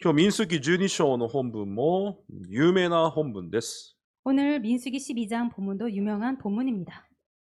今日民数記12章の本文も有名な本文です。 오늘 민수기 12장 본문도 유명한 본문입니다.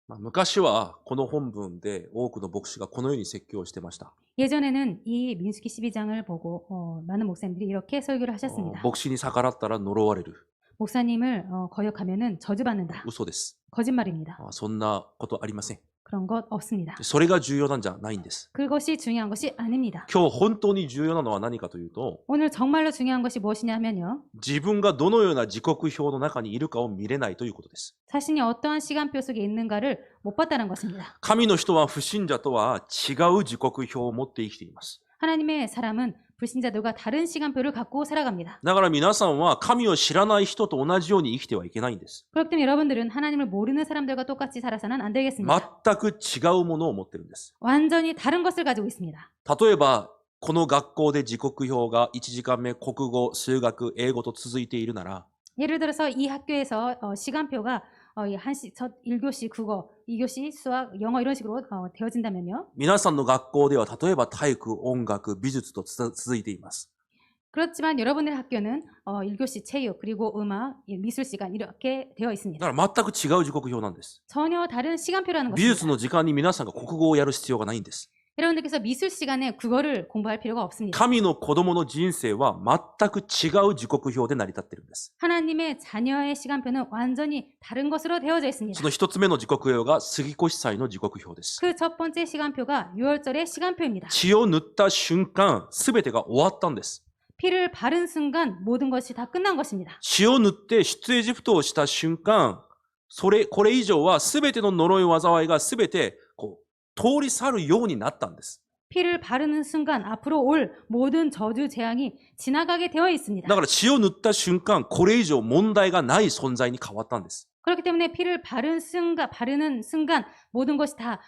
昔はこの本文で多くの牧師がこのように説教をしてました。 예전에는 이 민수기 12장을 보고 많은 목사님들이 이렇게 설교를 하셨습니다. 牧師に逆らったら呪われる。 목사님을 거역하면은 저주받는다. 嘘です。 거짓말입니다. そんなことありません。 그런 것 없습니다. それが重要なんじゃないんです。 그것이 중요한 것이 아닙니다. 今日本当に重要なのは何かというと、 오늘 정말로 중요한 것이 무엇이냐 하면요. 自分がどのような時刻表の中にいるかを見れないということです。 자신이 어떠한 시간표 속에 있는가를 못 봤다는 것입니다. 神の人は不信者とは違う時刻表を持って生きています。 하나님의 사람은 불신자들과 다른 시간표를 갖고 살아갑니다. だから皆さんは神を知らない人と同じように生きてはいけないんです。 그렇기 때문에 여러분들은 하나님을 모르는 사람들과 똑같이 살아서는 안 되겠습니다. 全く違うものを持ってるんです。 완전히 다른 것을 가지고 있습니다. 例えば、この学校で時刻表が1時間目、国語、数学、英語と続いているなら、 예를 들어서 이 학교에서 시간표가 1교시 국어, 2교시 수학, 영어 이런 식으로 되어진다면요. 皆さんの学校では例えば体育、音楽、美術と続いています。 그렇지만 여러분의 학교는 1교시 체육, 그리고 음악, 미술 시간 이렇게 되어 だ 있습니다. から全く違う時刻表なんです。 전혀 다른 시간표라는 美術 것입니다. の時間に皆さんが国語をやる必要がないんです。 여러분들께서 미술 시간에 국어를 공부할 필요가 없습니다. 神の子供の人生は全く違う時刻表で成り立っているんです。 하나님의 자녀의 시간표는 완전히 다른 것으로 되어져 있습니다. その一つ目の時刻表が杉越祭の時刻表です。 그 첫 번째 시간표가 유월절의 시간표입니다. 血を塗った瞬間、すべてが終わったんです。 피를 바른 순간 모든 것이 다 끝난 것입니다. 血を塗って出エジプトをした瞬間、これ以上はすべての呪い災いがすべて通り去るようになったんです。 피를 바르는 순간 앞으로 올 모든 저주 재앙이 지나가게 되어 있습니다. だから血を塗った瞬間、これ以上問題がない存在に変わったんです。 그렇기 때문에 피를 바르는 순간 모든 것이 다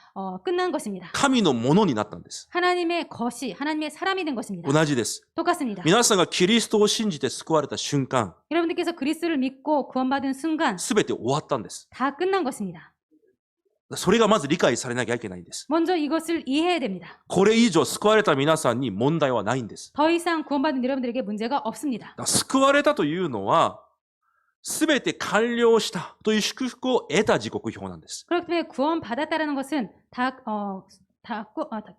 끝난 것입니다. 神のものになったんです。 하나님의 것이 하나님의 사람이 된 것입니다. 同じです。 똑같습니다. 皆さんがキリストを信じて救われた瞬間、 여러분들께서 그리스도를 믿고 구원받은 순간 すべて終わったんです。 다 끝난 것입니다. それがまず理解されなきゃいけないんです。 먼저 이것을 이해해야 됩니다. これ以上救われた皆さんに問題はないんです。 더 이상 구원받은 여러분들에게 문제가 없습니다. 救われたというのは、すべて完了したという祝福を得た時刻表なんです。 그렇기 때문에 구원받았다는 것은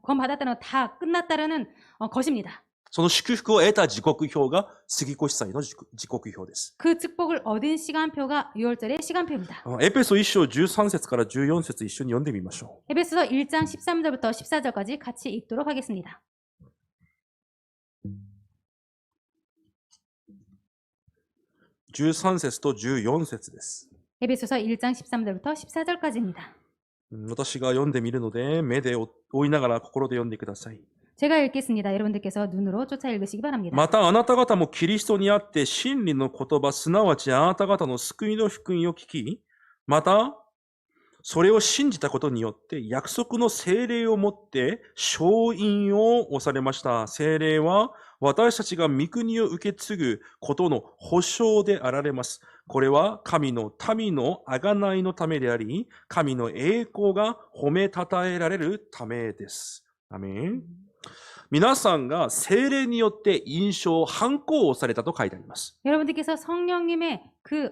구원받았다는 건 다 끝났다는 것입니다. その祝福を得た時刻表が杉越祭の時刻表です。 그 축복을 얻은 시간표가 유월절의 시간표입니다. エペソ1章13節から14節一緒に読んでみましょう。 에베소서 1장 13절부터 14절까지 같이 읽도록 하겠습니다. 13節と14節です。 에베소서 1장 13절부터 14절까지입니다. 私が読んでみるので、目で追いながら心で読んでください。 제가 읽겠습니다. 여러분들께서 눈으로 쫓아 읽으시기 바랍니다. またあなた方もキリストにあって真理の言葉、すなわちあなた方の救いの福音を聞き、またそれを信じたことによって約束の聖霊をもって勝因を押されました。聖霊は私たちが御国を受け継ぐことの保証であられます。これは神の民の贖いのためであり、神の栄光が褒めたたえられるためです。アメン。皆さんが聖霊によって印象、反抗をされたと書いてあります。 여러분들께서 성령님의 그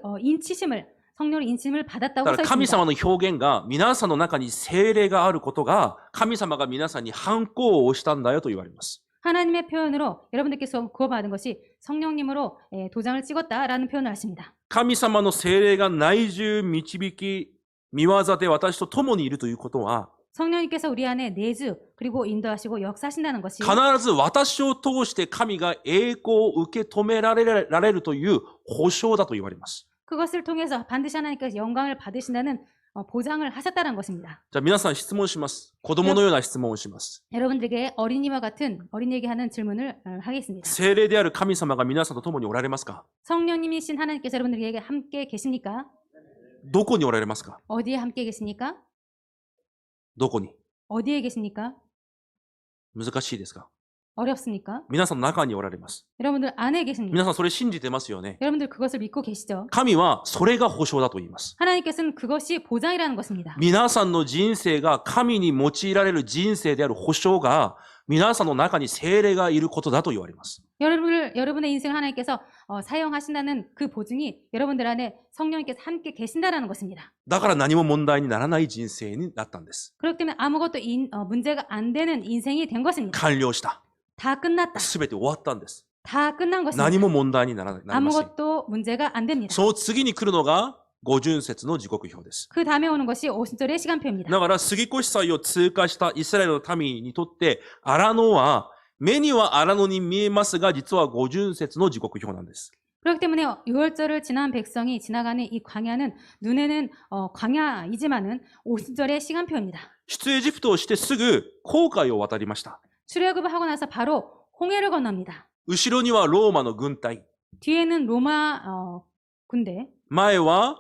성령의 인침을 だ 받았다고 から 써 神 있습니다. 様の表現が皆さんの中に聖霊があることが神様が皆さんに反抗をしたんだよと言われます。 하나님의 표현으로 여러분들께서 구원받은 것이 성령님으로 도장을 찍었다라는 표현을 하십니다. 神様の聖霊が内住、導き、見業で私と共にいるということは 성령님께서 우리 안에 내주 그리고 인도하시고 역사하신다는 것이 必ず私を通して神が栄光を受け止められるという保証だと言われます。 그것을 통해서 반드시 하나님께서 영광을 받으신다는 보장을 하셨다는 것입니다. じゃあ皆さん質問します。子供のような質問をします。 여러분들에게 어린이와 같은 어린이에게 하는 질문을 하겠습니다. 聖霊である神様が皆さんと共におられますか？ 성령님이신 하나님께서 여러분들에게 함께 계십니까? どこにおられますか？ 어디에 함께 계십니까? どこに？ 어디에 계십니까? 難しいですか？ 어렵습니까? 皆さんの中におられます。 여러분들 안에 계십니까? 皆さんそれ信じてますよね。 여러분들 그것을 믿고 계시죠? 神はそれが保証だと言います。 하나님께서는 그것이 보장이라는 것입니다. 皆さんの人生が神に用いられる人生である保証が皆さんの中に聖霊がいることだと言われます。 여러분의 인생을 하나님께서 사용하신다는 그 보증이 여러분들 안에 성령님께서 함께 계신다라는 것입니다. だから何も問題にならない人生になったんです。 그렇기 때문에 아무것도 문제가 안 되는 인생이 된 것입니다. 完了した。 다 끝났다. すべて終わったんです。 다 끝난 何 것입니다. も問題になりません。 아무것도 문제가 안 됩니다. その次に来るのが50節の時刻表です。 그 다음에 오는 것이 50절의 시간표입니다. だから杉越祭を通過したイスラエルの民にとって荒野は目には荒野に見えますが実は50節の時刻表なんです。 그렇기 때문에 6월절을 지난 백성이 지나가는 이 광야는 눈에는 광야이지만은 50절의 시간표입니다. 出エジプトをしてすぐ紅海を渡りました。 출애굽을 하고 나서 바로 홍해를 건넙니다. 後ろにはローマの軍隊。 뒤에는 로마 군대, 前は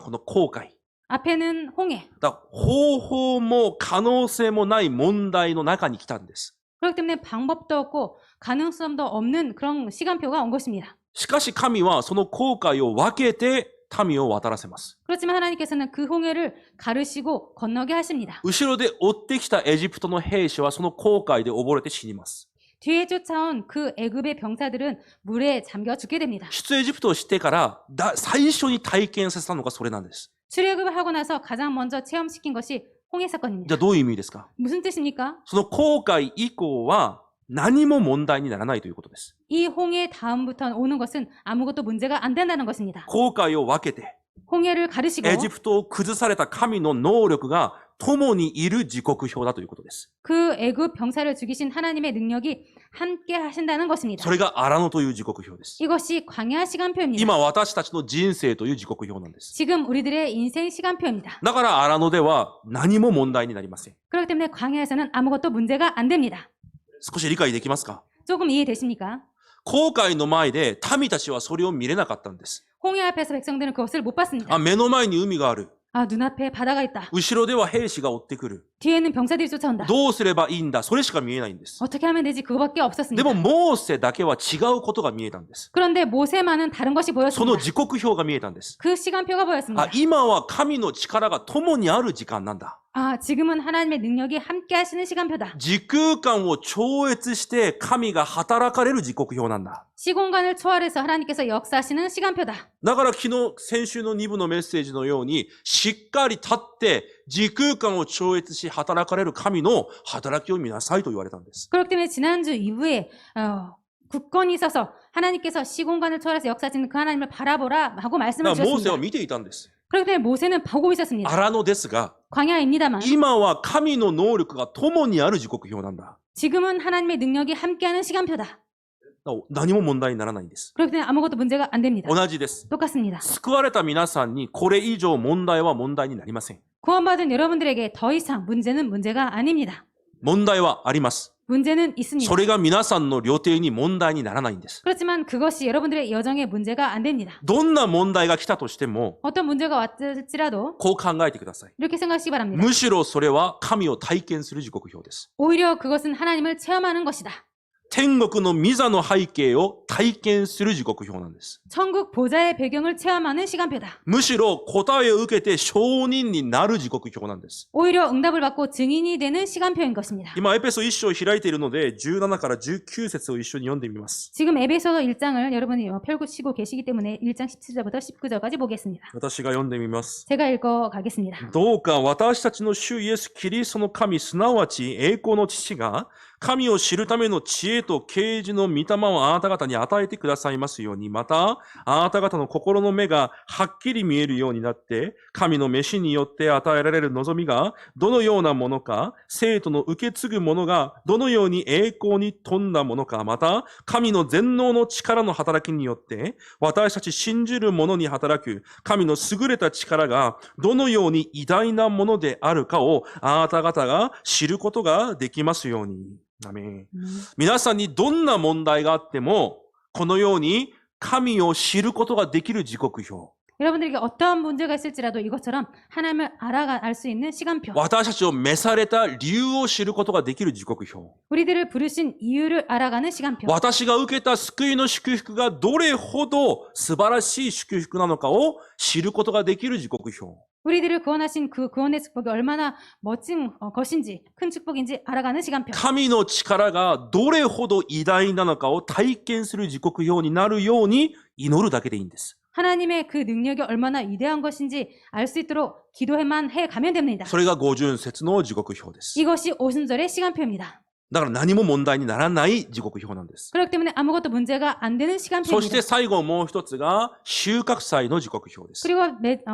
この紅海。 앞에는 홍해. だから方法も可能性もない問題の中に来たんです。 그렇기 때문에 방법도 없고 가능성도 없는 그런 시간표가 온 것입니다. しかし神はその紅海を分けて民を渡らせます。 그렇지만 하나님께서는 그 홍해를 가르시고 건너게 하십니다. 後ろで追ってきたエジプトの兵士はその紅海で溺れて死にます。 뒤에 쫓아온 그 애굽의 병사들은 물에 잠겨 죽게 됩니다. 出エジプトをしてから最初に体験させたのがそれなんです。 출애굽을 하고 나서 가장 먼저 체험시킨 것이 홍해 じゃ 사건입니다. あどういう意味ですか？ 무슨 뜻입니까? その紅海以降は何も問題にならないということです。 이 홍해 다음부터 오는 것은 아무것도 문제가 안 된다는 것입니다. 紅海を分けて 홍해를 가르시고 エジプトを崩された神の能力が共にいる時刻表だということです。 그 애굽 병사를 죽이신 하나님의 능력이 함께 하신다는 것입니다. それが荒野という時刻表です。 이것이 광야 시간표입니다. 今私たちの人生という時刻表なんです。 지금 우리들의 인생 시간표입니다. だから荒野では何も問題になりません。 그렇기 때문에 광야에서는 아무것도 문제가 안 됩니다. 少し理解できますか？ 조금 이해되십니까? 紅海の前で民たちはそれを見れなかったんです。 홍해 앞에서 백성들은 그것을 못 봤습니다. 目の前に海がある。 눈앞에 바다가 있다. 後ろでは兵士が追ってくる。 뒤에는 병사들이 쫓아온다. どうすればいいんだそれしか見えないんです。 어떻게 하면 되지? 그거밖에 で 없었습니다. もモーセだけは違うことが見えたんです。 그런데 모세만은 다른 것이 その 보였습니다. 時刻表が見えたんです。 그 시간표가 보였습니다. 今は神の力が共にある時間なんだ。 지금은 하나님의 능력이 함께 하시는 시간표다. 時空間を超越して神が働かれる時刻表なんだ。 시공간을 초월해서 하나님께서 역사하시는 시간표다. だから先週の2部のメッセージのように、しっかり立って時空間を超越し働かれる神の働きを見なさいと言われたんです。 그렇기 때문에 지난주 2부에 굳건히 있어서 하나님께서 시공간을 초월해서 역사하시는 그 하나님을 바라보라 하고 だ 말씀을 からモーセは 주셨습니다. 見ていたんです。 그렇기 때문에 모세는 보고 있었습니다. 荒野ですが、 광야입니다만 今は神の能力が共にある時刻表なんだ。 지금은 하나님의 능력이 함께하는 시간표다. だから何も問題にならないんです。 그렇기 때문에 아무것도 문제가 안 됩니다. 同じです。 똑같습니다. 救われた皆さんにこれ以上問題は問題になりません。 구원받은 여러분들에게 더 이상 문제는 문제가 아닙니다. 問題はあります。 문제는 있습니다. それが皆さんの旅程に問題にならないんです。 그렇지만 그것이 여러분들의 여정에 문제가 안 됩니다. どんな問題が来たとしても、 어떤 문제가 왔을지라도 こう考えてください。 이렇게 생각하시기 바랍니다. むしろそれは神を体験する時刻表です。 오히려 그것은 하나님을 체험하는 것이다. 天国の御座の背景を体験する時刻表なんです。 천국 보좌의 배경을 체험하는 시간표다. むしろ答えを受けて証人になる時刻表なんです。 오히려 응답을 받고 증인이 되는 시간표인 것입니다. 今、エペソ1章を開いているので、17から19節を一緒に読んでみます。 지금 에베소서 1장을 여러분이 펼치고 계시기 때문에 1장 17절부터 19절까지 보겠습니다. 私が読んでみます。 제가 읽어 가겠습니다. どうか私たちの主イエス・キリストの神、すなわち栄光の父が、神を知るための知恵と啓示の御霊をあなた方に与えてくださいますように、また、あなた方の心の目がはっきり見えるようになって、神の召しによって与えられる望みがどのようなものか、生徒の受け継ぐものがどのように栄光に富んだものか、また、神の全能の力の働きによって、私たち信じる者に働く神の優れた力がどのように偉大なものであるかをあなた方が知ることができますように。アメン。皆さんにどんな問題があっても、このように神を知ることができる時刻表。 여러분들에게 어떠한 문제가 있을지라도 이것처럼 하나님을 알 수 있는 시간표. 私たちを召された理由を知ることができる時刻表。 우리들을 부르신 이유를 알아가는 시간표. 私が受けた救いの祝福がどれほど素晴らしい祝福なのかを知ることができる時刻表。 우리들을 구원하신 그 구원의 축복이 얼마나 멋진 것인지, 큰 축복인지 알아가는 시간표. 神の力がどれほど偉大なのかを体験する時刻表になるように祈るだけでいいんです。 하나님의 그 능력이 얼마나 위대한 것인지 알 수 있도록 기도해만 해 가면 됩니다. それが五巡節の時刻表です。 이것이 오순절의 시간표입니다. だから何も問題にならない時刻表なんです。 그렇기 때문에 아무것도 문제가 안 되는 そして 시간표입니다. 最後もう一つが収穫祭の時刻表です。 그리고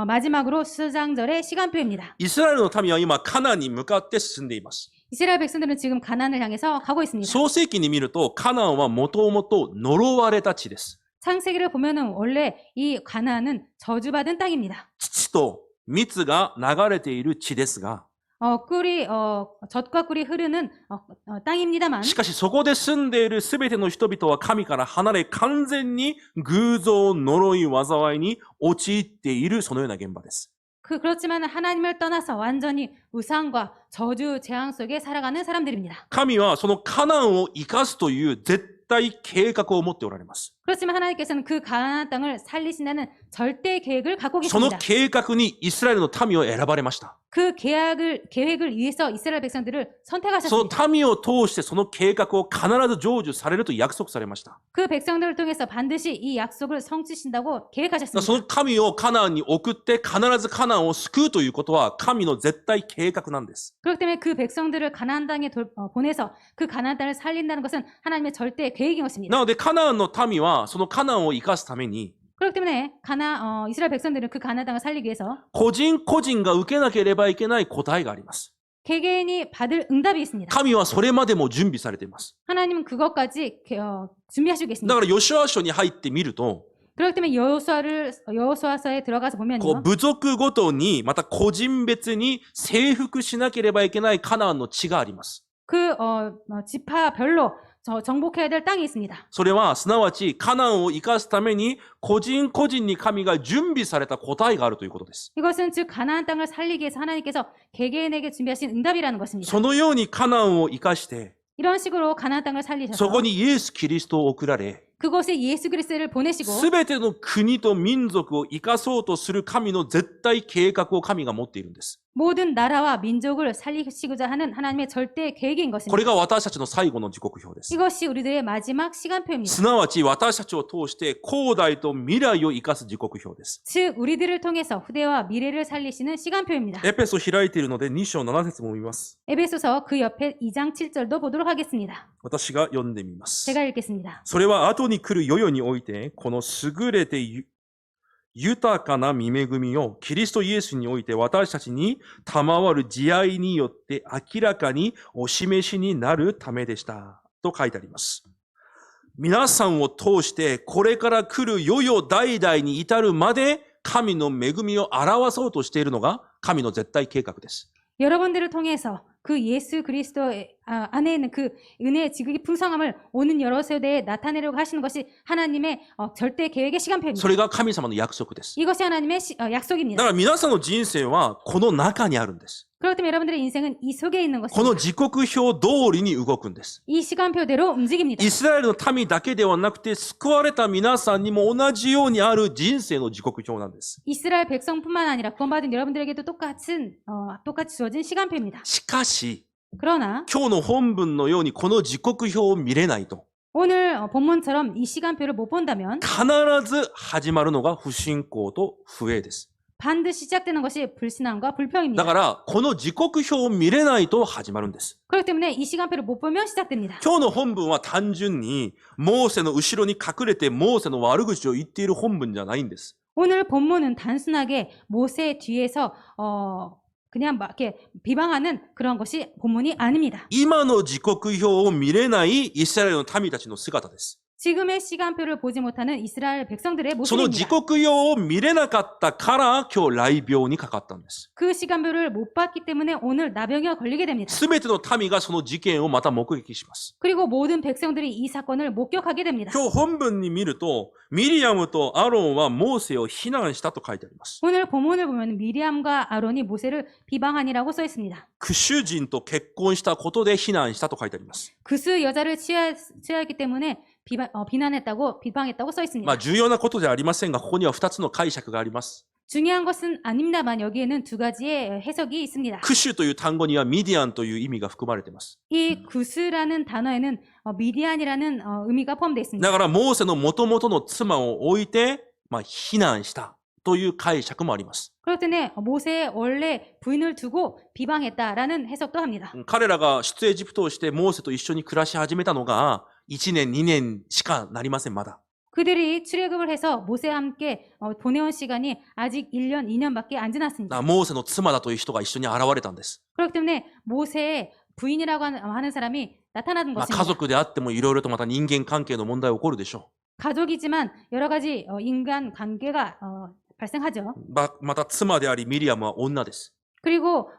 마지막으로 수장절의 시간표입니다. イスラエルの民は今カナンに向かって進んでいます。 이스라엘 백성들은 지금 가나안을 향해서 가고 있습니다. 創世記に見るとカナンはもともと呪われた地です。 창세기를 보면은 원래 이 가나안은 저주받은 땅입니다. 土と蜜が流れている地ですが、 젖과 꿀이 흐르는 땅입니다만 しかしそこで住んでいるすべての人々は神から離れ完全に偶像呪い災いに陥っているそのような現場です。 그렇지만 하나님을 떠나서 완전히 우상과 저주 재앙 속에 살아가는 사람들입니다. 神はそのカナンを生かすという絶対計画を持っておられます。 그렇지만 하나님께서는 그 가나안 땅을 살리신다는 절대 계획을 갖고 その 계십니다. 計画にイスラエルの民を選ばれました。 그 계획을 위해서 이스라엘 백성들을 その 선택하셨습니다. 民を通してその計画を必ず成就されると約束されました。 그 백성들을 통해서 반드시 이 약속을 성취신다고 その 계획하셨습니다. 神をカナンに送って必ずカナンを救うということは神の絶対計画なんです。 그렇기 때문에 그 백성들을 가나안 땅에 보내서 그 가나안 땅을 살린다는 것은 하나님의 절대 계획인 것입니다. なのでカナンの民はそのカナンを生かすために 그렇기 때문에 이스라엘 백성들은 그 가나안 땅을 살리기 위해서 個人個人が受けなければいけない答えがあります。 개개인이 받을 응답이 있습니다. 神はそれまでも準備されています。 하나님은 그것까지 준비하시고 だ 계십니다. からヨシュア書に入ってみると 그렇기 때문에 여호수아서에 들어가서 こう 보면요. 部族ごとにまた個人別に征服しなければいけないカナンの地があります。 그 지파별로 정복해야 될 땅이 있습니다. それはすなわちカナンを生かすために個人個人に神が準備された答えがあるということです。 이것은 즉 가나안 땅을 살리기 위해서 하나님께서 개개인에게 준비하신 응답이라는 것입니다. そのようにカナンを生かして 이런 식으로 가나안 땅을 そ 살리셔서 こにイエス・キリストを送られ 그곳에 예수 그리스도를 보내시고 すべての国と民族を生かそうとする神の絶対計画を神が持っているんです。 모든 나라와 민족을 살리시고자 하는 하나님의 절대 계획인 こ 것입니다. れが私たちの最後の時刻表です。 이것이 우리들의 마지막 시간표입니다. すなわち私たちを通して後代と未来を生かす時刻表です。 즉 우리들을 통해서 후대와 미래를 살리시는 시간표입니다. エペソ開いているので2章7節も見ます。 에베소서 그 옆에 2장 7절도 보도록 하겠습니다. 私が読んでみます。 제가 읽겠습니다. それは後に来る世々において、この優れて豊かな御恵みをキリストイエスにおいて私たちに賜る慈愛によって明らかにお示しになるためでした。と書いてあります。皆さんを通してこれから来る世々代々に至るまで神の恵みを表そうとしているのが神の絶対計画です。 여러분들을 통해서 그 예수 그리스도의 안에 있는 그 은혜의 지극히 풍성함을 오는 여러 세대에 나타내려고 하시는 것이 하나님의 절대 계획의 そ 시간표입니다. れが神様の約束です。 이것이 하나님의 だ 약속입니다. から皆さんの人生はこの中にあるんです。 그렇기 때문에 여러분들의 인생은 이 속에 있는 この 것입니다. 時刻表通りに動くんです。 이 시간표대로 움직입니다. イスラエルの民だけではなくて救われた皆さんにも同じようにある人生の時刻表なんです。 이스라엘 백성뿐만 아니라 구원받은 여러분들에게도 똑같이 주어진 시간표입니다. しかし、 그러나 今日の本文のようにこの時刻表を見れないと、 오늘 본문처럼 이 시간표를 못 본다면 必ず始まるのが不信仰と不栄です。 반드시 시작되는 것이 불신앙과 だ 불평입니다. から、この時刻表を見れないと始まるんです。 그렇기 때문에 이 시간표를 못 보면 시작됩니다. 今日の本文は単純に、モーセの後ろに隠れてモーセの悪口を言っている本文じゃないんです。 오늘 본문은 단순하게 모세 뒤에서 그냥 막 이렇게 비방하는 그런 것이 본문이 아닙니다. 今の時刻表を見れないイスラエルの民たちの姿です。 지금의 시간표를 보지 못하는 이스라엘 백성들의 その時 모습입니다. 刻表を見れなかったから今日雷病にかかったんです。 그 시간표를 못 봤기 때문에 오늘 나병에 걸리게 됩니다. すべての民がその事件をまた目撃します。 그리고 모든 백성들이 이 사건을 목격하게 됩니다. 今日本文に見ると、ミリアムとアロンはモーセを非難したと書いてあります。 오늘 본문을 보면 미리암과 아론이 모세를 비방하니라고 써 있습니다. クシュ人と結婚したことで非難したと書いてあります。 그스 여자를 취하였기 때문에 비난했다고 비방했다고 써 있습니다. 重要なことじゃありませんが、ここには2つの解釈があります。 중요한 것은 아닙니다만 여기에는 두 가지의 해석이 있습니다. クシュという単語にはミディアンという意味が含まれています。 이 구스라는 단어에는 미디안이라는 의미가 포함되어 있습니다. だからモーセの元々の妻を置いて、避難したという解釈もあります。 그렇기 때문에 모세의 원래 부인을 두고 비방했다라는 해석도 합니다. 彼らが出エジプトをしてモーセと一緒に暮らし始めたのが1年、2年しかなりません、まだ。 그들이 출애굽을 해서 모세와 함께 보내온 시간이 아직 1년, 2년밖에 안 지났습니다. モーセの妻だという人が一緒に現れたんです。 그렇기 때문에 모세의 부인이라고 하는 사람이 나타나는 家 것입니다. 族であってもいろいろとまた人間関係の問題が起こるでしょ 가족이지만 여러 가지 인간 관계가 발생하죠. う。また妻でありミリアムは女です。 그리고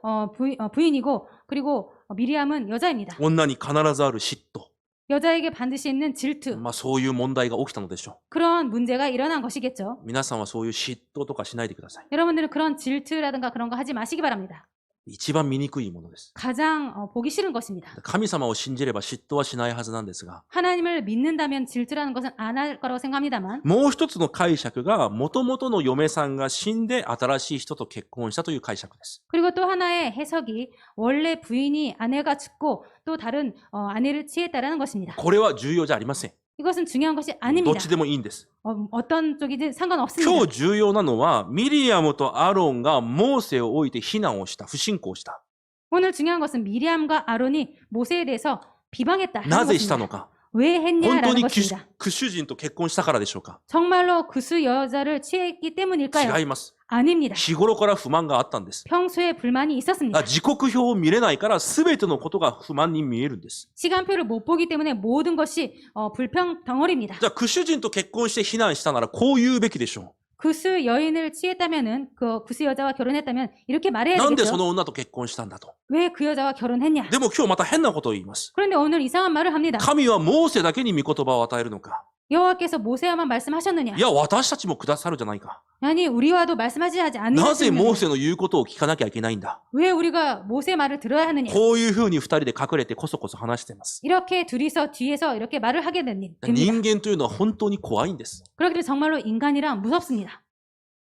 부인이고 그리고 미리암은 여자입니다. 女に必ずある嫉妬。 여자에게 반드시 있는 질투. そういう問題が起きたのでしょ 그런 문제가 일어난 것이겠죠. う。皆さんはそういう嫉妬とかしないでください。 여러분들은 그런 질투라든가 그런 거 하지 마시기 바랍니다. 一番醜いものです。 가장 보기 싫은 것입니다. 神様を信じれば嫉妬はしないはずなんですが、 하나님을 믿는다면 질투라는 것은 안 할 거라고 생각합니다만 もう一つの解釈が元々の嫁さんが死んで新しい人と結婚したという解釈です。 그리고 또 하나의 해석이 원래 부인이 아내가 죽고 또 다른 아내를 취했다라는 것입니다. これは重要じゃありません。 이것은 중요한 것이 ど 아닙니다. っちでもいいんです。 어떤 쪽이든 상관없습니다. 今日重要なのは、ミリアムとアロンがモーセを置いて非難をした、不信仰をした。 오늘 중요한 것은 미리암과 아론이 모세에 대해서 비방했다 하는 なぜした 것입니다. のか。 왜 本当 했냐라는 に것입니다. クシュ人と結婚したからでしょうか。 정말로 구스 여자를 취했기 때문일까요? 違います。 아닙니다. 日頃から不満があったんです。 평소에 불만이 있었습니다. 時刻表を見れないから全てのことが不満に見えるんです。 시간표를 못 보기 때문에 모든 것이 불평 덩어리입니다. じゃあクシュ人と結婚して非難したならこう言うべきでしょ 구스 여인을 취했다면은 그 구스 여자와 결혼했다면 이렇게 う。 말해야 なんでそ 되겠죠. の女と結婚したんだと。 왜 그 여자와 결혼했냐? でも今日また変なことを言います。 그런데 오늘 이상한 말을 합니다. 神はモーセだけに御言葉を与えるのか。 여호와께서 모세와만 말씀하셨느냐? いや、私たちもくださるじゃないか。 아니 우리와도 말씀하지なぜ 않으셨느냐? モーセの言うことを聞かなきゃいけないんだ。 왜 우리가 모세 말을 들어야 하느냐? こういうふうに二人で隠れてこそこそ話しています。 이렇게 둘이서 뒤에서 이렇게 말을 하게 됩니다. 人間というのは本当に怖いんです。 그렇기 때문에 정말로 인간이란 무섭습니다.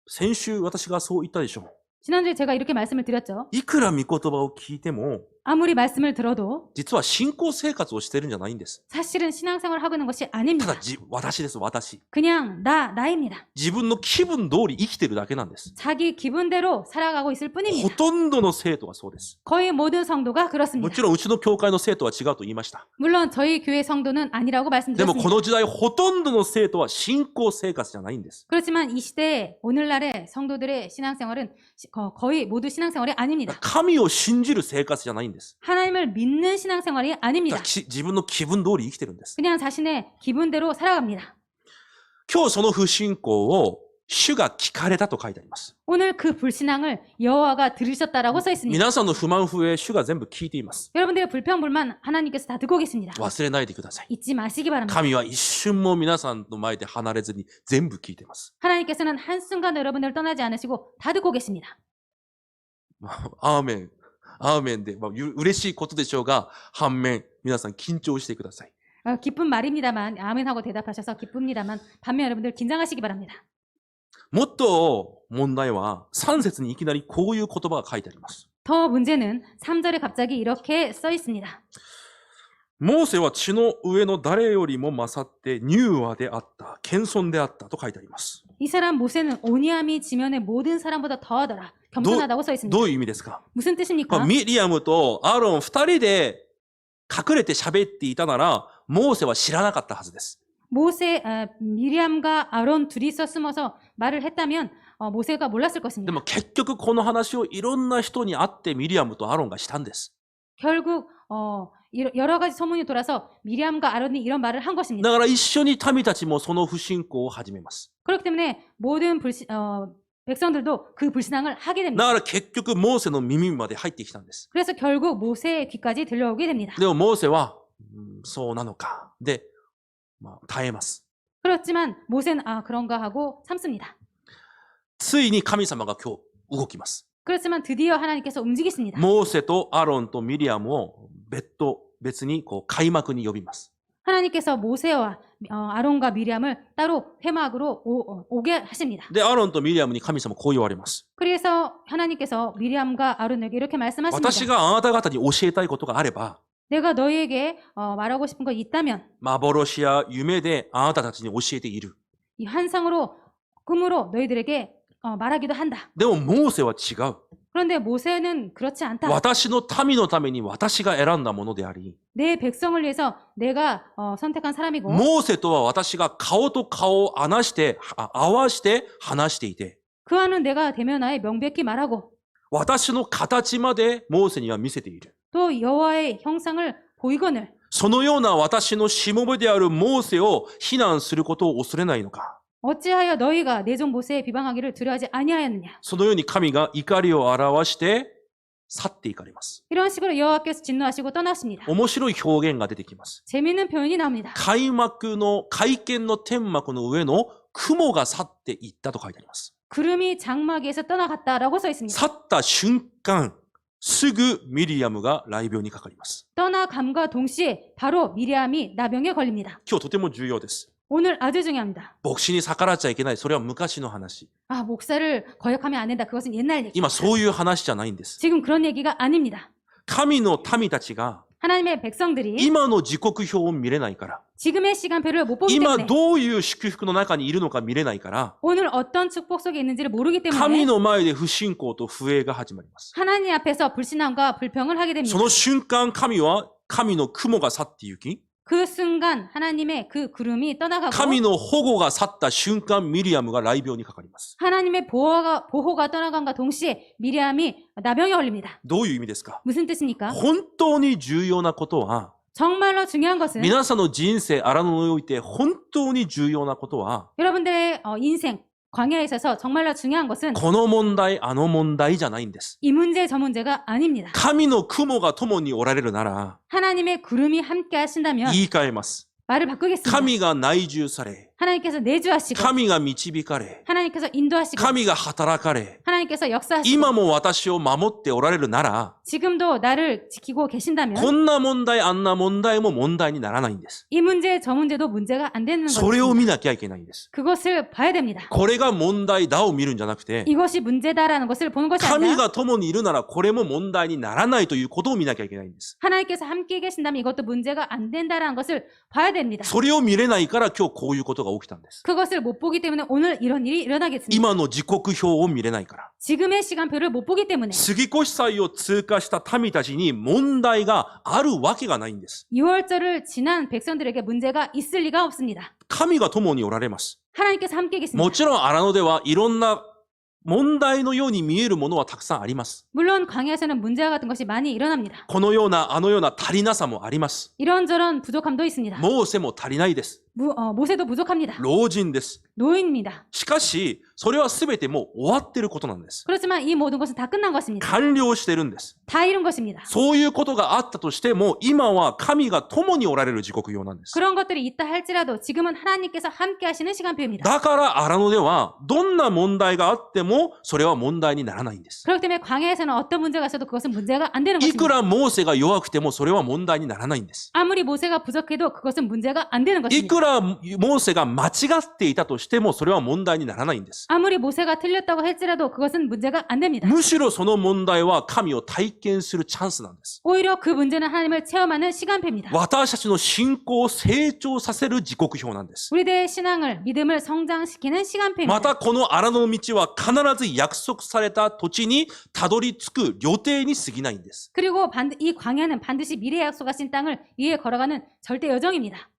先週私がそう言ったでしょ 지난주에 제가 이렇게 말씀을 드렸죠. う。いくら御言葉を聞いても、 아무리 말씀을 들어도 実は信仰生活をしてるんじゃないんです。 사실은 신앙생활을 하고 있는 것이 た 아닙니다. だ私です、私。 그냥 나입니다. 自分の気分通り生きてるだけなんです。 자기 기분대로 살아가고 있을 ほ 뿐입니다. とんどの生徒はそうです。 거의 모든 성도가 も 그렇습니다. ちろんうちの教会の生徒は違うと言いました。 물론 저희 교회 성도는 아니라고 でもこ 말씀드렸습니다. の時代ほとんどの生徒は信仰生活じゃないんです。 그렇지만 이 시대에 오늘날의 성도들의 신앙생활은 거의 모두 신앙생활이 아닙니다. 神を信じる生活じゃないんです。 하나님을 믿는 신앙생활이 아닙니다. 自分の気分通り生きてるんです。 그냥 자신의 기분대로 살아갑니다. 今日その不信仰を主が聞かれたと書いてあります。 오늘 그 불신앙을 여호와가 들으셨다라고 써 있습니다. 皆さんの不満不平、主が全部聞いています。 여러분들의 불평 불만 하나님께서 다 듣고 계십니다. 忘れないでください。 잊지 마시기 바랍니다. 神は一瞬も皆さんの前で離れずに全部聞いています。 하나님께서는 한순간도 여러분들을 떠나지 않으시고 다 듣고 계십니다. アーメン。アーメンで、嬉しいことでしょうが、反面、皆さん緊張してください。 기쁜 말입니다만 아멘하고 대답하셔서 기쁩니다만 반면 여러분들 긴장하시기 바랍니다. もっと問題は、3節にいきなりこういう言葉が書いてあります。 더 문제는 3절에 갑자기 이렇게 써 있습니다. モーセは地の上の誰よりも勝って柔和であった、謙遜であったと書いてあります。 이 사람 모세는 온유함이 지면의 모든 사람보다 더하더라. 겸손하다고 써 있습니다. どういう意味ですか？ 무슨 뜻입니까? ミリアムとアーロン二人で隠れて喋っていたなら、モーセは知らなかったはずです。 미리암과 아론 둘이서 숨어서 말을 했다면 모세가 몰랐을 で 것입니다. も結局この話をいろんな人に会ってミリアムとアーロンがしたんです。 결국 여러 가지 소문이 돌아서 미리암과 아론이 이런 말을 한 것입니다. だから一緒に民たちもその不信仰を始めます。 그렇기 때문에 모든 백성들도 그 불신앙을 하게 だ 됩니다. から結局モーセの耳まで入ってきたんです。 그래서 결국 모세의 귀까지 들려오게 됩니다. でもモーセは、そうなのか。で、耐えます。 그렇지만 모세는 그런가 하고 참습니다. ついに神様が今日動きます。 그렇지만 드디어 하나님께서 움직이십니다. モーセとアロンとミリアムを別に開幕に呼びます。 하나님께서 모세와 아론과 미리암을 따로 회막으로 오게 하십니다. で、アロンとミリアムに神様こう言われます。 그래서 하나님께서 미리암과 아론에게 이렇게 私 말씀하십니다. があなた方に教えたいことがあれば、 내가 너희에게 말하고 싶은 거 있다면 幻や夢であなたたちに教えている。 이 환상으로 꿈으로 너희들에게 말하기도 한다. でも、モーセは違う。 그런데 모세는 그렇지 않다. 私の民のために私が選んだものであり、 내 백성을 위해서 내가 선택한 사람이고 モーセとは私が顔と顔を合わして話していて、 그와는 내가 대면하에 명백히 말하고 私の形までモーセには見せている。 또 여호와의 형상을 보이거늘 そのような私のしもべであるモーセを非難することを恐れないのか。 어찌하여 너희가 내 종 모세의 비방하기를 두려워하지 아니하였느냐. そのように神が怒りを表して去っていかれます。 이런 식으로 여호와께서 진노하시고 떠나십니다. 面白い表現が出てきます。 재미있는 표현이 나옵니다. 会見の天幕の上の雲が去っていったと書いてあります。 구름이 장막에서 떠나갔다라고 써 있습니다. 去った瞬間、すぐミリアムが雷病にかかります。 떠나감과 동시에 바로 미리암이 나병에 걸립니다. 今日とても重要です。 오늘 아주 중요합니다. 牧師に逆らっちゃいけない。それは昔の話。 목사를 거역하면 안 된다. 그것은 옛날 얘기. 今そういう話じゃないんです。 지금 그런 얘기가 아닙니다. 神の民たちが 하나님의 백성들이 今の時刻表を見れないから、 지금의 시간표를 못 보기 今 때문에 どういう祝福の中にいるのか見れないから、 오늘 어떤 축복 속에 있는지를 모르기 神 때문에 の前で不信仰と不栄が始まります。 하나님 앞에서 불신함과 불평을 하게 そ 됩니다. の瞬間、神は神の雲が去って行き、 그 순간 하나님의 그 구름이 떠나가고 神の保護が去った瞬間、ミリアムが雷病にかかります。 하나님의 보호가 떠나간과 동시에 미리암이 나병에 걸립니다. どういう意味ですか？ 무슨 뜻입니까? 本当に重要なことは、 정말로 중요한 것은 皆さんの人生、荒野において本当に重要なことは、 여러분들의 인생, 광야에 있어서 정말로 중요한 것은 この問題、あの問題じゃないんです。 이 문제 저 문제가 아닙니다. 神の雲が共におられるなら、 하나님의 구름이 함께 하신다면 言い換えます。 말을 바꾸겠습니다. 神が内住され、 하나님께서 내주하시고 神が導かれ、 하나님께서 인도하시고 神が働かれ、 하나님께서 역사하시고 今も私を守っておられるなら、 지금도 나를 지키고 계신다면 こんな問題、あんな問題も問題にならないんです。 이 문제 저 문제도 문제가 안 되는 それを 것입니다. 見なきゃいけないんです。 그것을 봐야 됩니다. これが問題だを見るんじゃなくて、 이것이 문제다라는 것을 보는 것이 神 아니라 が共にいるならこれも問題にならないということを見なきゃいけないんです。 하나님께서 함께 계신다면 이것도 문제가 안 된다라는 것을 봐야 됩니다. それを見れないから今日こういうことが起きたんです。 그것을 못 보기 때문에 오늘 이런 일이 일어나겠습니다. 今の時刻表を見れないから。 지금의 시간표를 못 보기 때문에 杉越祭を通過した民たちに問題があるわけがないんです。 6월절을 지난 백성들에게 문제가 있을 리가 없습니다. 神が共におられます。 하나님께서 함께 계십니다. もちろん荒野ではいろんな問題のように見えるものはたくさんあります。 물론 광야에서는 문제와 같은 것이 많이 일어납니다. このようなあのような足りなさもあります。 이런저런 부족함도 있습니다. モーセも足りないです。 모세도 부족합니다. 老人です。 노인입니다. しかし、それは全てもう終わってることなんです。 그렇지만 이 모든 것은 다 끝난 것입니다. 完了してるんです。 다 이룬 것입니다. そういうことがあったとしても、今は神が共におられる時刻表なんです。 그런 것들이 있다 할지라도 지금은 하나님께서 함께 하시는 시간표입니다. だから荒野では、どんな問題があっても、それは問題にならないんです。 그렇기 때문에 광야에서는 어떤 문제가 있어도 그것은 문제가 안 되는 いく 것입니다. らモーセが弱くても、それは問題にならないんです。 아무리 모세가 부족해도 그것은 문제가 안 되는 い 것입니다. くらモーセが間違っていたとしても、それは問題にならないんです。 아무리 모세가 틀렸다고 할지라도 그것은 문제가 안 됩니다. むしろその問題は神を体験するチャンスなんです。 오히려 그 문제는 하나님을 체험하는 시간표입니다. 私たちの信仰を成長させる時刻表なんです。 우리들의 신앙을, 믿음을 성장시키는 ま 시간표입니다. たこの荒野の道は必ず約束された土地にたどり着く旅程に過ぎないんです。 그리고 이 광야는 반드시 미래에 약속하신 땅을 위에 걸어가는 절대 여정입니다.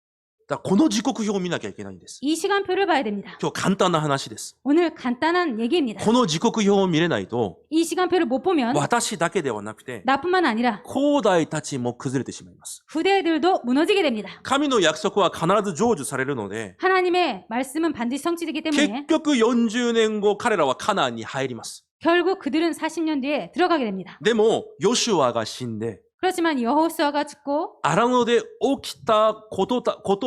だからこの時刻表を見なきゃいけないんです。 이 시간표를 봐야 됩니다. 今日簡単な話です。 오늘 간단한 얘기입니다. この時刻表を見れないと、 이 시간표를 못 보면 私だけではなくて、 나뿐만 아니라 後代たちも崩れてしまいます。 후대들도 무너지게 됩니다. 神の約束は必ず成就されるので、 하나님의 말씀은 반드시 성취되기 結 때문에 局40年後彼らはカナンに入ります。 결국 그들은 40년 뒤에 들어가게 됩니다. でも、ヨシュアが死んで、 그렇지만 여호수아가 죽고 荒野で起きたこと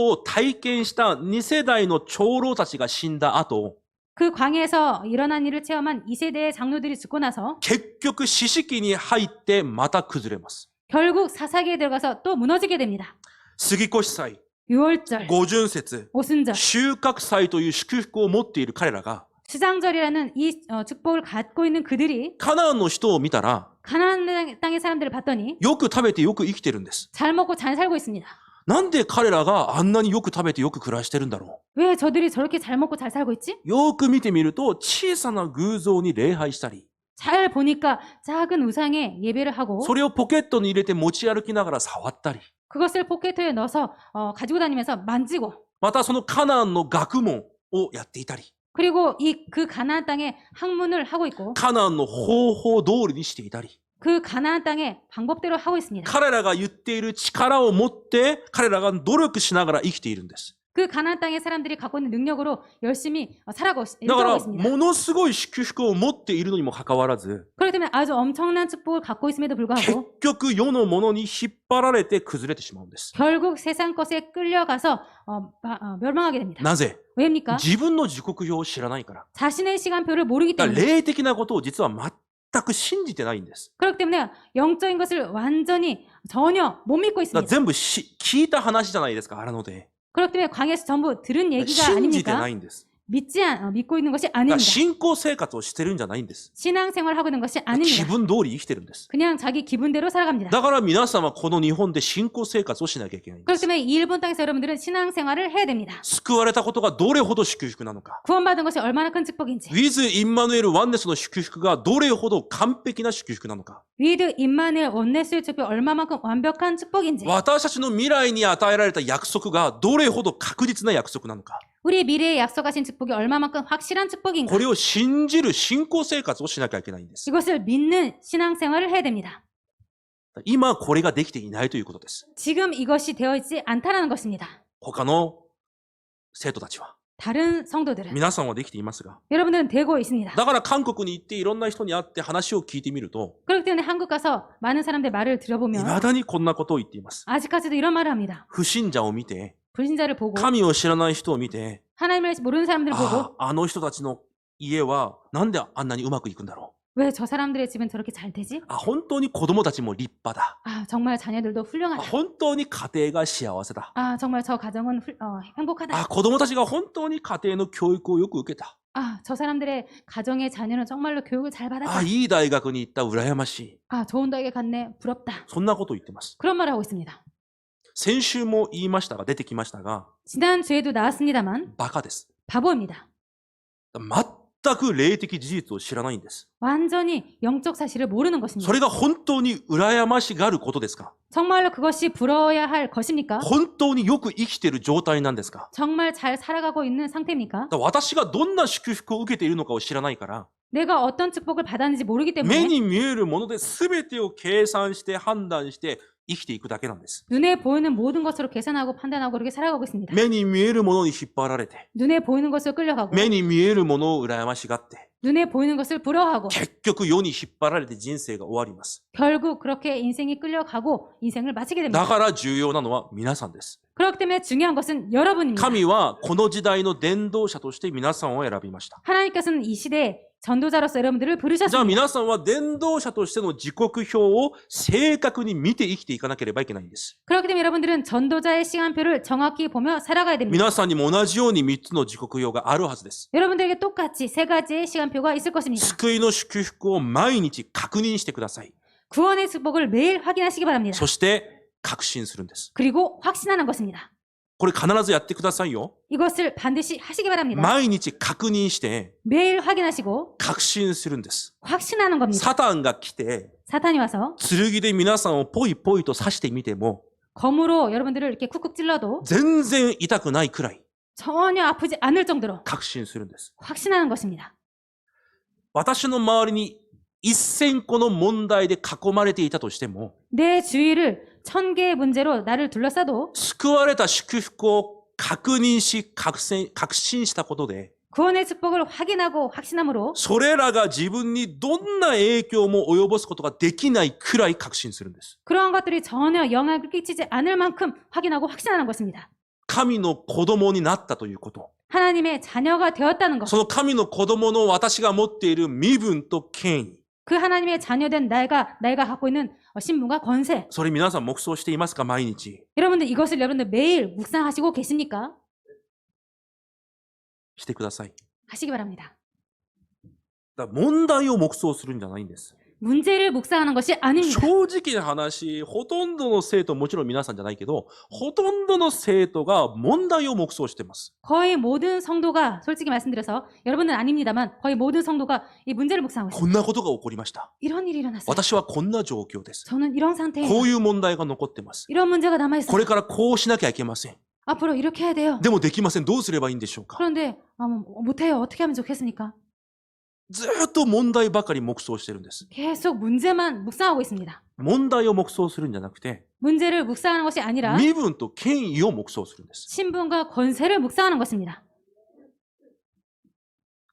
を体験した2世代の長老たちが死んだ後、 그 광야에서 일어난 일을 체험한 2세대의 장로들이 죽고 나서 結局四式に入ってまた崩れます。 결국 사사기에 들어가서 또 무너지게 됩니다. 杉越祭、 유월절, 五巡節、 오순절, 収穫祭という祝福を持っている彼らが、 수장절이라는 이 축복을 갖고 있는 그들이 カナンの人を見たら、 가나안 땅의 사람들을 봤더니 よく食べてよく生きてるんです。 잘 먹고 잘 살고 있습니다. なんで彼らがあんなによく食べてよく暮らしてるんだろ 왜 저들이 저렇게 잘 먹고 잘 살고 있지? う。よく見てみると、小さな偶像に礼拝したり、 잘 보니까 작은 우상에 예배를 하고 それをポケットに入れて持ち歩きながら触ったり、 그것을 포켓에 넣어서 가지고 다니면서 만지고 またそのカナンの学問をやっていたり、 그리고 그 가나안 땅에 학문을 하고 있고 カナンの方法通りにしていたり、 그 가나안 땅의 방법대로 하고 있습니다. 彼らが言っている力を持って、彼らが努力しながら生きているんです。 그 가나안 땅의 사람들이 갖고 있는 능력으로 열심히 살아가고 だから、 있습니다. ものすごい祝福を持っているのにもかかわらず、 그렇기 때문에 아주 엄청난 축복을 갖고 있음에도 結 불구하고 局世のものに引っ張られて崩れてしまうんです。 결국 세상 것에 끌려가서 멸망하게 됩니다. なぜ？ 왜입니까? 自分の時刻表を知らないから。 자신의 시간표를 모르기 だから 때문에 霊的なことを実は全く信じてないんです。 그렇기 때문에 영적인 것을 완전히 전혀 못 믿고 だから 있습니다. 全部聞いた話じゃないですか、荒野で。 그렇기 때문에 광야에서 전부 들은 얘기가 信じてな 아닙니까? いんです。 믿고 있는 것이 だから 아닙니다. 信仰生活をしてるんじゃないんです。 신앙생활하고 있는 것이 気 아닙니다. 分通り生きてるんです。 그냥 자기 기분대로 살아갑니다. だから皆さんはこの日本で信仰生活をしなきゃいけないんで 그렇기 す。 때문에 이 일본 땅에서 여러분들은 신앙생활을 해야 됩니다. 救われたことがどれほど祝福なのか。 구원받은 것이 얼마나 큰 축복인지. with インマヌエルワンネスの祝福がどれほど完璧な祝福なのか。 위드 임마누엘 원네스의 축복이 얼마만큼 완벽한 축복인지. 私たちの未来に与えられた約束がどれほど確実な約束なのか。 우리의 미래에 약속하신 축복이 얼마만큼 확실한 축복인가. これを信じる信仰生活をしなきゃいけないんです。 이것을 믿는 신앙생활을 해야 됩니다. 今これができていないということです。 지금 이것이 되어 있지 않다는 것입니다. 他の生徒たちは。 다른 성도들은 皆さんはできていますが。 여러분들은 되고 있습니다. だから韓国に行っていろんな人に会って話を聞いてみると、 그렇기 때문에 한국 가서 많은 사람들 말을 未 들어보면 だにこんなことを言っています。 아직까지도 이런 말을 합니다. 不信者を見て、 불신자를 보고 神を知らない人を見て、 하나님을 모르는 사람들을 あ 보고 あ、あの人たちの家はなんであんなにうまくいくんだろう。 왜 저 사람들의 집은 저렇게 잘 되지? あ、本当に子供たちも立派だ。 아 정말 자녀들도 あ、 훌륭하다. 本当に家庭が幸せだ。 아 정말 저 가정은 행복하다. あ、子供たちが本当に家庭の教育をよく受けた。 아 저 사람들의 가정의 자녀는 정말로 교육을 잘 あ、 받았다. いい大学に行った羨ましい。 아 좋은 대학에 갔네. 부럽다. そんなことを言ってます。 그런 말을 하고 있습니다. 先週も言いましたが、出てきましたが、 지난주에도 나왔습니다만 バカです。 바보입니다. 全く霊的事実を知らないんです。 완전히 영적 사실을 모르는 そ 것입니다. れが本当に羨ましがることですか？ 정말로 그것이 부러워야 할 것입니까? 本当によく生きている状態なんですか？ 정말 잘 살아가고 있는 상태입니까? だから私がどんな祝福を受けているのかを知らないから、 내가 어떤 축복을 받았는지 모르기 目 때문에 に見えるもので全てを計算して判断して生きていくだけなんです。 눈에 보이는 모든 것으로 계산하고 판단하고 그렇게 살아가고 있습니다. 目に見えるものに引っ張られて、 눈에 보이는 것을 끌려가고 目に見えるものを羨ましがって、 눈에 보이는 것을 부러워하고 結局世に引っ張られて人生が終わります。 결국 그렇게 인생이 끌려가고 인생을 마치게 だ 됩니다. から重要なのは皆さんです。 그렇기 때문에 중요한 것은 여러분입니다. 神はこの時代の伝道者として皆さんを選びました。 하나님께서는 이 시대에 전도자로서 여러분들을 じゃあ 부르셨습니다. 皆さんは伝道者としての時刻表を正確に見て生きていかなければいけないんです。 그렇기 때문에 여러분들은 전도자의 시간표를 정확히 보며 살아가야 됩니다. 皆さんにも同じように3つの時刻表があるはずです。 여러분들에게 똑같이 세 가지의 시간표가 있을 것입니다. 救いの祝福を毎日確認してください。 구원의 축복을 매일 확인하시기 바랍니다. そして確信するんです。 그리고 확신하는 것입니다. これ必ずやってくださいよ。 이것을 반드시 하시기 바랍니다. 毎日確認して 매일 확인하시고 確信するんです。 확신하는 겁니다. サタンが来て 사탄이 와서 剣で皆さんをポイポイと刺してみても 검으로 여러분들을 이렇게 쿡쿡 찔러도 全然痛くないくらい 전혀 아프지 않을 정도로 確信するんです。 확신하는 것입니다. 私の周りに1000個の問題で囲まれていたとしても 내 주위를 1000개의 문제로 나를 둘러싸도 救われた祝福を確認し確信したことで 구원의 축복을 확인하고 확신함으로 それらが自分にどんな影響も及ぼすことができないくらい確信するんです。 그러한 것들이 전혀 영향을 끼치지 않을 만큼 확인하고 확신하는 것입니다. 神の子供になったということ。 하나님의 자녀가 되었다는 것. その神の子供の私が持っている身分と権威。그 하나님의 자녀된 내가 갖고 있는 신분과 권세. それ皆さん黙想していますか毎日。 여러분들 이것을 여러분들 매일 묵상하시고 계십니까? してください。 하시기 바랍니다. だから問題を黙想するんじゃないんです。 문제를 묵상하는 것이 아닙니다. 正直な話、ほとんどの生徒、もちろん皆さんじゃないけど、ほとんどの生徒が問題を黙想しています。 거의 모든 성도가 솔직히 말씀드려서 여러분은 아닙니다만 거의 모든 성도가 이 문제를 묵상하고 こ 있습니다. んなことが起こりました。 이런 일이 일어났어요. 私はこんな状況です。 저는 이런 こ 상태예요. ういう問題が残ってます。 이런 문제가 남아 こ 있어요. れからこうしなきゃいけません。 앞으로 이렇게 해야 돼요. でもできません。どうすればいいんでしょうか。 그런데 못해요. 어떻게 하면 좋겠습니까? ずーっと問題ばかり黙想してるんです。 계속 문제만 묵상하고 있습니다. 問題を黙想するんじゃなくて、 문제를 묵상하는 것이 아니라 身分と権威を黙想するんです。 신분과 권세를 묵상하는 것입니다.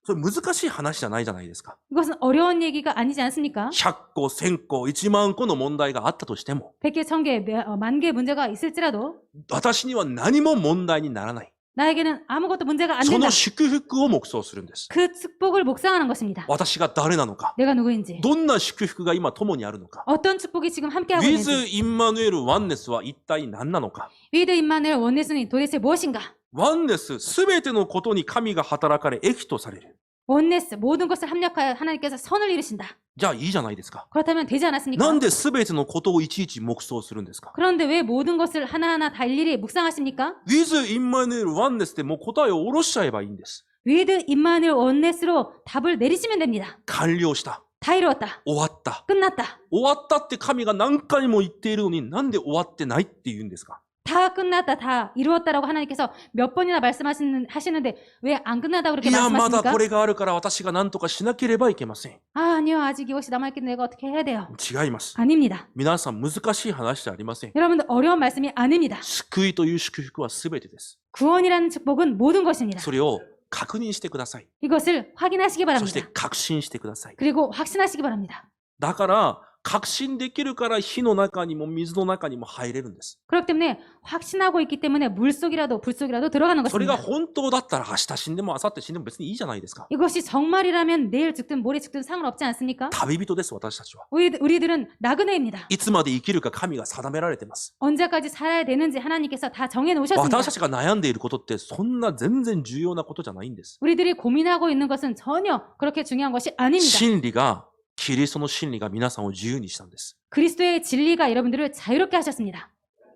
それ難しい話じゃないじゃないですか。 이것은 어려운 얘기가 아니지 않습니까? 100個、1000個、1万個の問題があったとしても、 100개, 1000개, 10,000개 문제가 있을지라도 私には何も問題にならない。 나에게는 아무것도 문제가 안 そ 된다. の祝福を黙想するんです。 그 축복을 묵상하는 것입니다. 私が誰なのか、 내가 누구인지, どんな祝福が今共にあるのか、 어떤 축복이 지금 함께하고 ウィ 있는지, ズ・インマヌエル・ワンネスは一体何なのか。 위드 임마누엘 원네스는 도대체 무엇인가? ワンネス、すべてのことに神が働かれ、益とされる。 원네스, 모든 것을 합력하여 하나님께서 선을 이루신다. じゃあいいじゃないですか。 그렇다면 되지 않았습니까? なんですべてのことをいちいち黙想するんですか。 그런데 왜 모든 것을 하나하나 다 일일이 묵상하십니까? ウィズ・インマヌエル・ワンネスでもう答えを下ろしちゃえばいいんです。 위드 임마누엘 원네스로 답을 내리시면 됩니다. 完了した。 다 이루었다. 終わった。 끝났다. 終わったって神が何回も言っているのになんで終わってないって言うんですか。 다 끝났다. 다 이루었다라고 하나님께서 몇 번이나 말씀하시는데 왜 안 끝나다고 い 그렇게 や、まだ 말씀하십니까? これがあるから私が何とかしなければいけません。 아, 아니요. 아직 이것이 남아있기 내가 어떻게 해야 돼요? 違います。 아닙니다. 皆さん難しい話じゃありません。 여러분들 어려운 말씀이 아닙니다. 救いという祝福は全てです。 구원이라는 축복은 모든 것입니다. それを確認してください。 이것을 확인하시기 そして 바랍니다. 確信してください。 그리고 확신하시기 바랍니다. だから、確信できるから火の中にも水の中にも入れるんです。 그렇기 때문에 확신하고 있기 때문에 물속이라도 불속이라도 들어가는 それが 것입니다. 本当だったら明日死んでも明後日死んでも別にいいじゃないですか。 이것이 정말이라면 내일 죽든 모레 죽든 상관없지 않습니까? 旅人です、私たちは。 우리들은 나그네입니다. いつまで生きるか神が定められています。 언제까지 살아야 되는지 하나님께서 다 정해 私 놓으셨습니다. たちが悩んでいることってそんな全然重要なことじゃないんです。 우리들이 고민하고 있는 것은 전혀 그렇게 중요한 것이 아닙니다. 真理が、キリストの真理が皆さんを自由にしたんです。 그리스도의 진리가 여러분들을 자유롭게 하셨습니다.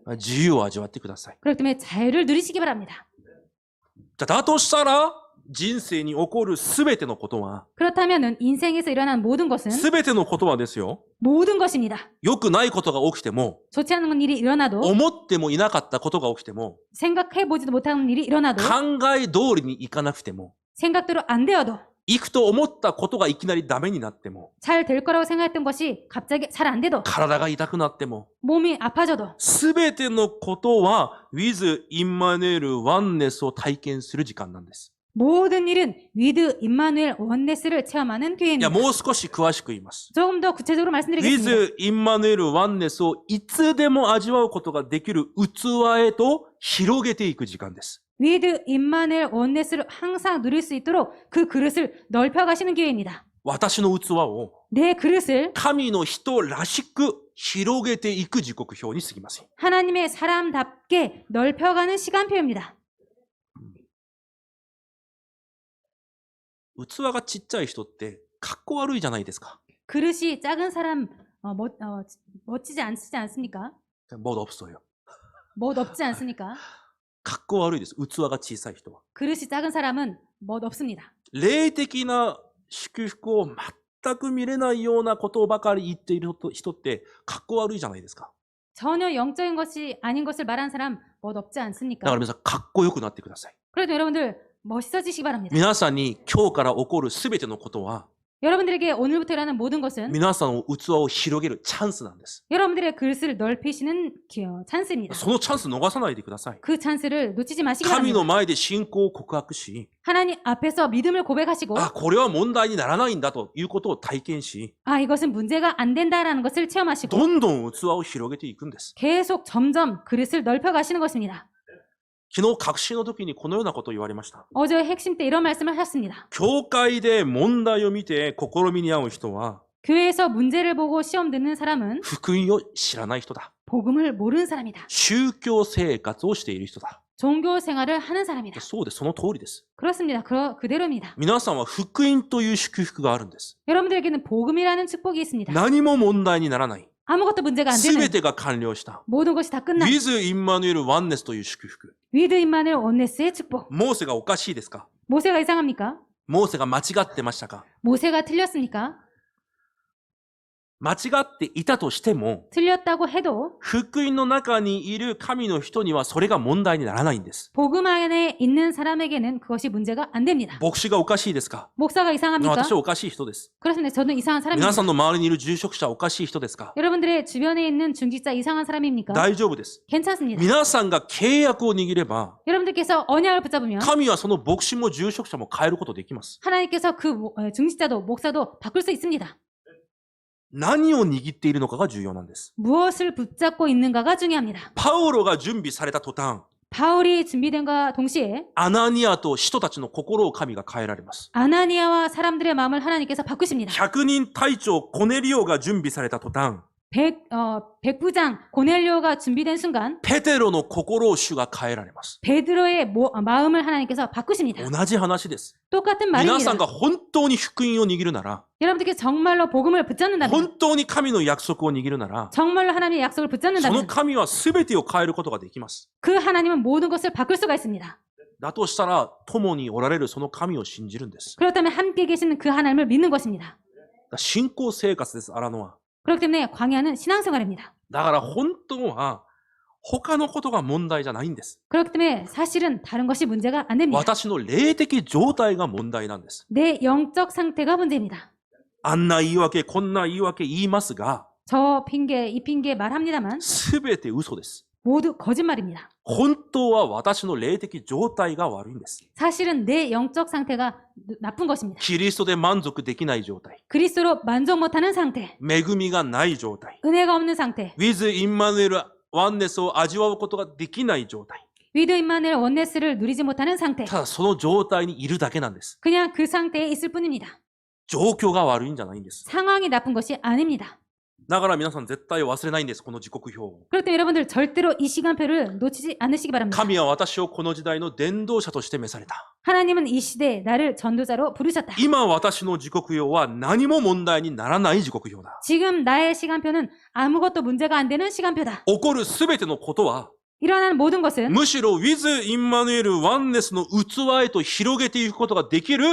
自由を味わってください。 그렇기 때문에 자유를 누리시기 바랍니다. じゃあ、だとしたら、人生に起こるすべてのことは、 그렇다면 인생에서 일어난 모든 것은 すべてのことはですよ、 모든 것입니다. 良くないことが起きても、 좋지 않은 일이 일어나도 思ってもいなかったことが起きても、 생각해보지도 못하는 일이 일어나도 考え通りにいかなくても、 생각대로 안 되어도 行くと思ったことがいきなりダメになっても、 잘 될 거라고 생각했던 것이 갑자기 잘 안 돼도 体が痛くなっても、 몸이 아파져도 すべてのことは、with インマヌエルワンネスを体験する時間なんです。 모든 일은 위드 임마누엘 원네스를 체험하는 いや、 기회입니다. もう少し詳しく言います。 조금 더 구체적으로 말씀드리겠습니다. with インマヌエルワンネスをいつでも味わうことができる器へと広げていく時間です。 위드 임마누엘 원네스를 항상 누릴 수 있도록 그 그릇을 넓혀가시는 기회입니다. 私の器を 내 그릇을 神の人らしく広げていく時刻表に過ぎません。 하나님의 사람답게 넓혀가는 시간표입니다. 器がちっちゃい人ってかっこ悪いじゃないですか。 그릇이 작은 사람 멋지지 않습니까? 멋 없어요. 멋 없지 않습니까? かっこ悪いです。器が小さい人は。 그릇이 작은 사람은 멋 없습니다. 霊的な祝福を全く見れないようなことばかり言っている人ってかっこ悪いじゃないですか。 전혀 영적인 것이 아닌 것을 말한 사람 멋 없지 だから 않습니까? 皆さんかっこよくなってください。 그래도 여러분들 멋있어지시기 바랍니다. 皆さんに今日から起こるすべてのことは 여러분들에게 오늘부터 일어나는 모든 것은 皆さんの器を広げるチャンスなんです。 여러분들의 그릇을 넓히시는 찬스입니다. そのチャンス逃さないでください。 그 찬스를 놓치지 마시기 神の 바랍니다. 前で信仰を告白し、 하나님 앞에서 믿음을 고백하시고 あ、これは問題にならないんだということを体験し、 아 이것은 문제가 안 된다라는 것을 체험하시고 どんどん器を広げていくんです。 계속 점점 그릇을 넓혀가시는 것입니다. 昨日確信の時にこのようなことを言われました。 어제 핵심 때 이런 말씀을 하셨습니다. 教会で問題を見て試みに遭う人は、 교회에서 문제를 보고 시험 듣는 사람은 福音を知らない人だ。 복음을 모르는 사람이다. 宗教生活をしている人だ。 종교 생활을 하는 사람이다. そうです。その通りです。 그렇습니다. 그대로입니다. 皆さんは福音という祝福があるんです。 여러분들에게는 복음이라는 축복이 있습니다. 何も問題にならない。 아무것도 문제가 안 すべ 되는 てが完了した。 모든 것이 다 끝난 with インマヌエルワンネスという祝福。 위드 임마누엘 원네스의 축복. モーセがおかしいですか？ 모세가 이상합니까? モーセが間違ってましたか？ 모세가 틀렸습니까? 間違っていたとしても、 틀렸다고 해도 福音の中にいる神の人にはそれが問題にならないんです。 복음 안에 있는 사람에게는 그것이 문제가 안 됩니다. 牧師がおかしいですか？ 목사가 이상합니까? 私はおかしい人です。 그렇습니다. 저는 이상한 皆 사람입니다. さんの周りにいる住職者はおかしい人ですか？ 여러분들의 주변에 있는 중직자 이상한 사람입니까? 大丈夫です。 괜찮습니다. 皆さんが契約を握れば、 여러분들께서 언약을 붙잡으면 神はその牧師も住職者も変えることできます。 하나님께서 그 중직자도 목사도 바꿀 수 있습니다. 何を握っているのかが重要なんです。 무엇을 붙잡고 있는가가 중요합니다. パウロが準備された途端、 바울이 준비된과 동시에 アナニアと使徒たちの心を神が変えられます。 아나니아와 사람들의 마음을 하나님께서 바꾸십니다. 100人隊長コネリオが準備された途端、 백부장 고넬료가 준비된 순간 ペテロの心を主が変えられます。 베드로의 마음을 하나님께서 바꾸십니다. 同じ話です。 똑같은 皆さん 말입니다. が本当に福音を握るなら、 여러분들께서 정말로 복음을 붙잡는다면 本当に神の約束を握るなら、 정말로 하나님의 약속을 その 붙잡는다면 神は全てを変えることができます。 그 하나님은 모든 것을 바꿀 수가 있습니다. だとしたら、共におられるその神を信じるんです。 그렇다면 함께 계시는 그 하나님을 믿는 것입니다. 信仰生活です、アラノは。 그렇기 때문에 광야는 신앙생활입니다. だから本当は、他のことが問題じゃないんです。 그렇기 때문에 사실은 다른 것이 문제가 안 됩니다. 私の霊的状態が問題なんです。 내 영적 상태가 문제입니다. あんな言い訳、こんな言い訳言いますが、 저 핑계, 이 핑계 말합니다만 すべて嘘です。 모두 거짓말입니다. 本当は私の霊的状態が悪いんです。 사실은 내 영적 상태가 나쁜 것입니다. キリストで満足できない状態。 그리스도로 만족 못하는 상태, 恵みがない状態。 은혜가 없는 상태, with インマヌエルワンネスを味わうことができない状態。 위드 임마누엘 원네스를 누리지 못하는 상태, ただその状態にいるだけなんです。 그냥 그 상태에 있을 뿐입니다. 状況が悪いんじゃないんです。 상황이 나쁜 것이 아닙니다. だから皆さん絶対忘れないんです、この時刻表を。 그렇기 때문에 여러분들 절대로 이 시간표를 놓치지 않으시기 바랍니다. 神は私をこの時代の伝道者として召された。 하나님은 이 시대에 나를 전도자로 부르셨다. 今私の時刻表は何も問題にならない時刻表だ。 지금 나의 시간표는 아무것도 문제가 안 되는 시간표다. 起こるすべてのことは、 일어나는 모든 것은 むしろ with インマヌエルワンネスの器へと広げていくことができる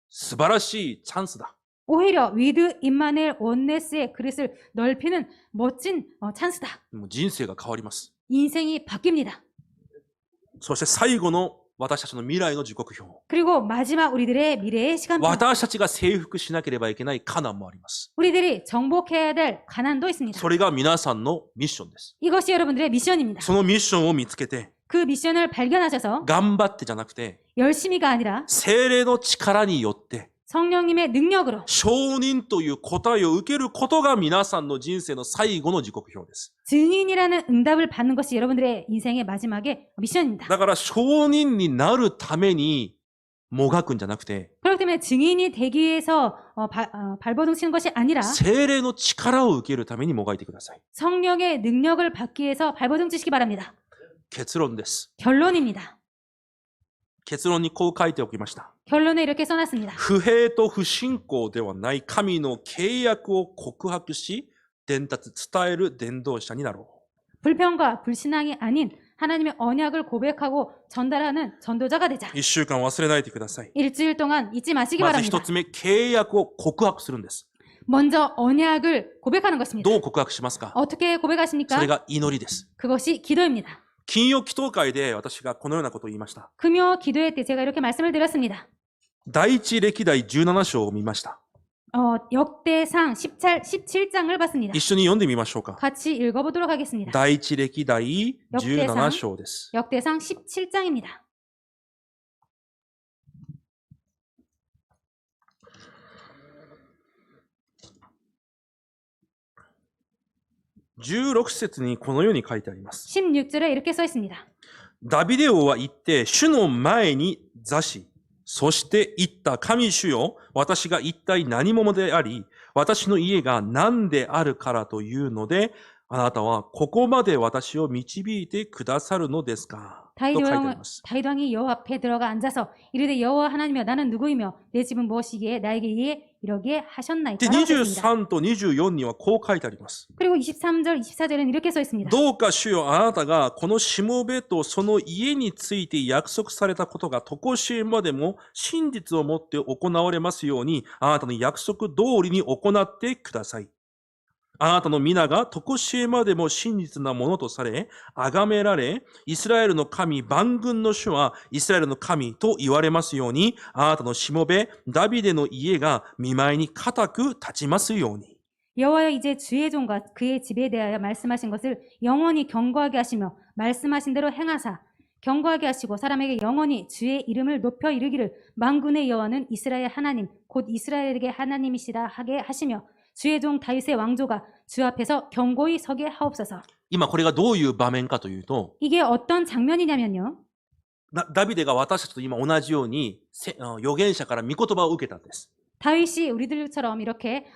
素晴らしいチャンスだ。 오히려 위드 임마누엘 원네스의 그릇을 넓히는 멋진 찬스다. もう人生が変わります。 인생이 바뀝니다. そして最後の私たちの未来の時刻表。 그리고 마지막 우리들의 미래의 시간표. 私たちが征服しなければいけないカナンもあります。 우리들이 정복해야 될 가난도 있습니다. それが皆さんのミッションです。 이것이 여러분들의 미션입니다. そのミッションを見つけて、 그 미션을 발견하셔서 頑張ってじゃなくて、 열심히가 아니라 聖霊の力によって、 성령님의 능력으로 承認という答えを受けることが皆さんの人生の最後の時刻表です。 증인이라는 응답을 받는 것이 여러분들의 인생의 마지막의 미션입니다. だから承認になるためにもがくんじゃなくて、 그렇기 때문에 증인이 되기 위해서 발버둥 치는 것이 아니라 聖霊の力を受けるためにもがいてください。 성령의 능력을 받기 위해서 발버둥 치시기 바랍니다. 結論です。 결론입니다. 結論にこう書いておきました。 결론에 이렇게 써놨습니다. 不平と不信仰ではない神の契約を告白し、伝える伝道者になろう。 불평과 불신앙이 아닌 하나님의 언약을 고백하고 전달하는 전도자가 되자. 一週間忘れないでください。 일주일 동안 잊지 마시기 まず 바랍니다. 一つ目、契約を告白するんです。 먼저 언약을 고백하는 것입니다. どう告白しますか？ 어떻게 そ 고백하십니까? れが祈りです。 그것이 기도입니다. 金曜祈祷会で私がこのようなことを言いました。 금요 기도회 때 제가 이렇게 말씀을 드렸습니다. 第一歴代17章を見ました。 역대상 17장을 봤습니다. 一緒に読んでみましょうか。 같이 읽어보도록 하겠습니다. 第一歴代17章です。 역대상 17장입니다. 16節にこのように書いてあります。 16절에 이렇게 써 있습니다. ダビデ王は言って、主の前に座し、そして言った、神主よ、私が一体何者であり、私の家が何であるからというので、あなたはここまで私を導いてくださるのですかと書いてあります。 다윗 왕이 여호와 앞에 들어가 앉아서 이르되 여호와 하나님이여 나는 누구이며 내 집은 무엇이기에 나에게 이러게 하셨나이까 で、 라고 했습니다. 23と24にはこう書いてあります。 그리고 23절, 24절은 이렇게 써 있습니다. どうか主よ、あなたがこのしもべとその家について約束されたことが常しえまでも真実をもって行われますように、あなたの約束通りに行ってください。あなたの皆が常しえまでも真実なものとされ、崇められ、イスラエルの神、万軍の主はイスラエルの神と言われますように、あなたのしもべ、ダビデの家が見舞いに固く立ちますように。 여호와여 이제 주의 종과 그의 집에 대하여 말씀하신 것을 영원히 경고하게 하시며 말씀하신 대로 행하사 경고하게 하시고 사람에게 영원히 주의 이름을 높여 이르기를 만군의 여호와는 이스라엘 하나님 곧 이스라엘에게 하나님이시라 하게 하시며 주의 종 다윗의 왕조가 주 앞에서 경고히 서게 하옵소서. 今これがどういう場面かというと、 이게 어떤 장면이냐면요. ダビデが私たちと今同じように預言者から御言葉を受けたんです。 다윗이 우리들처럼 이렇게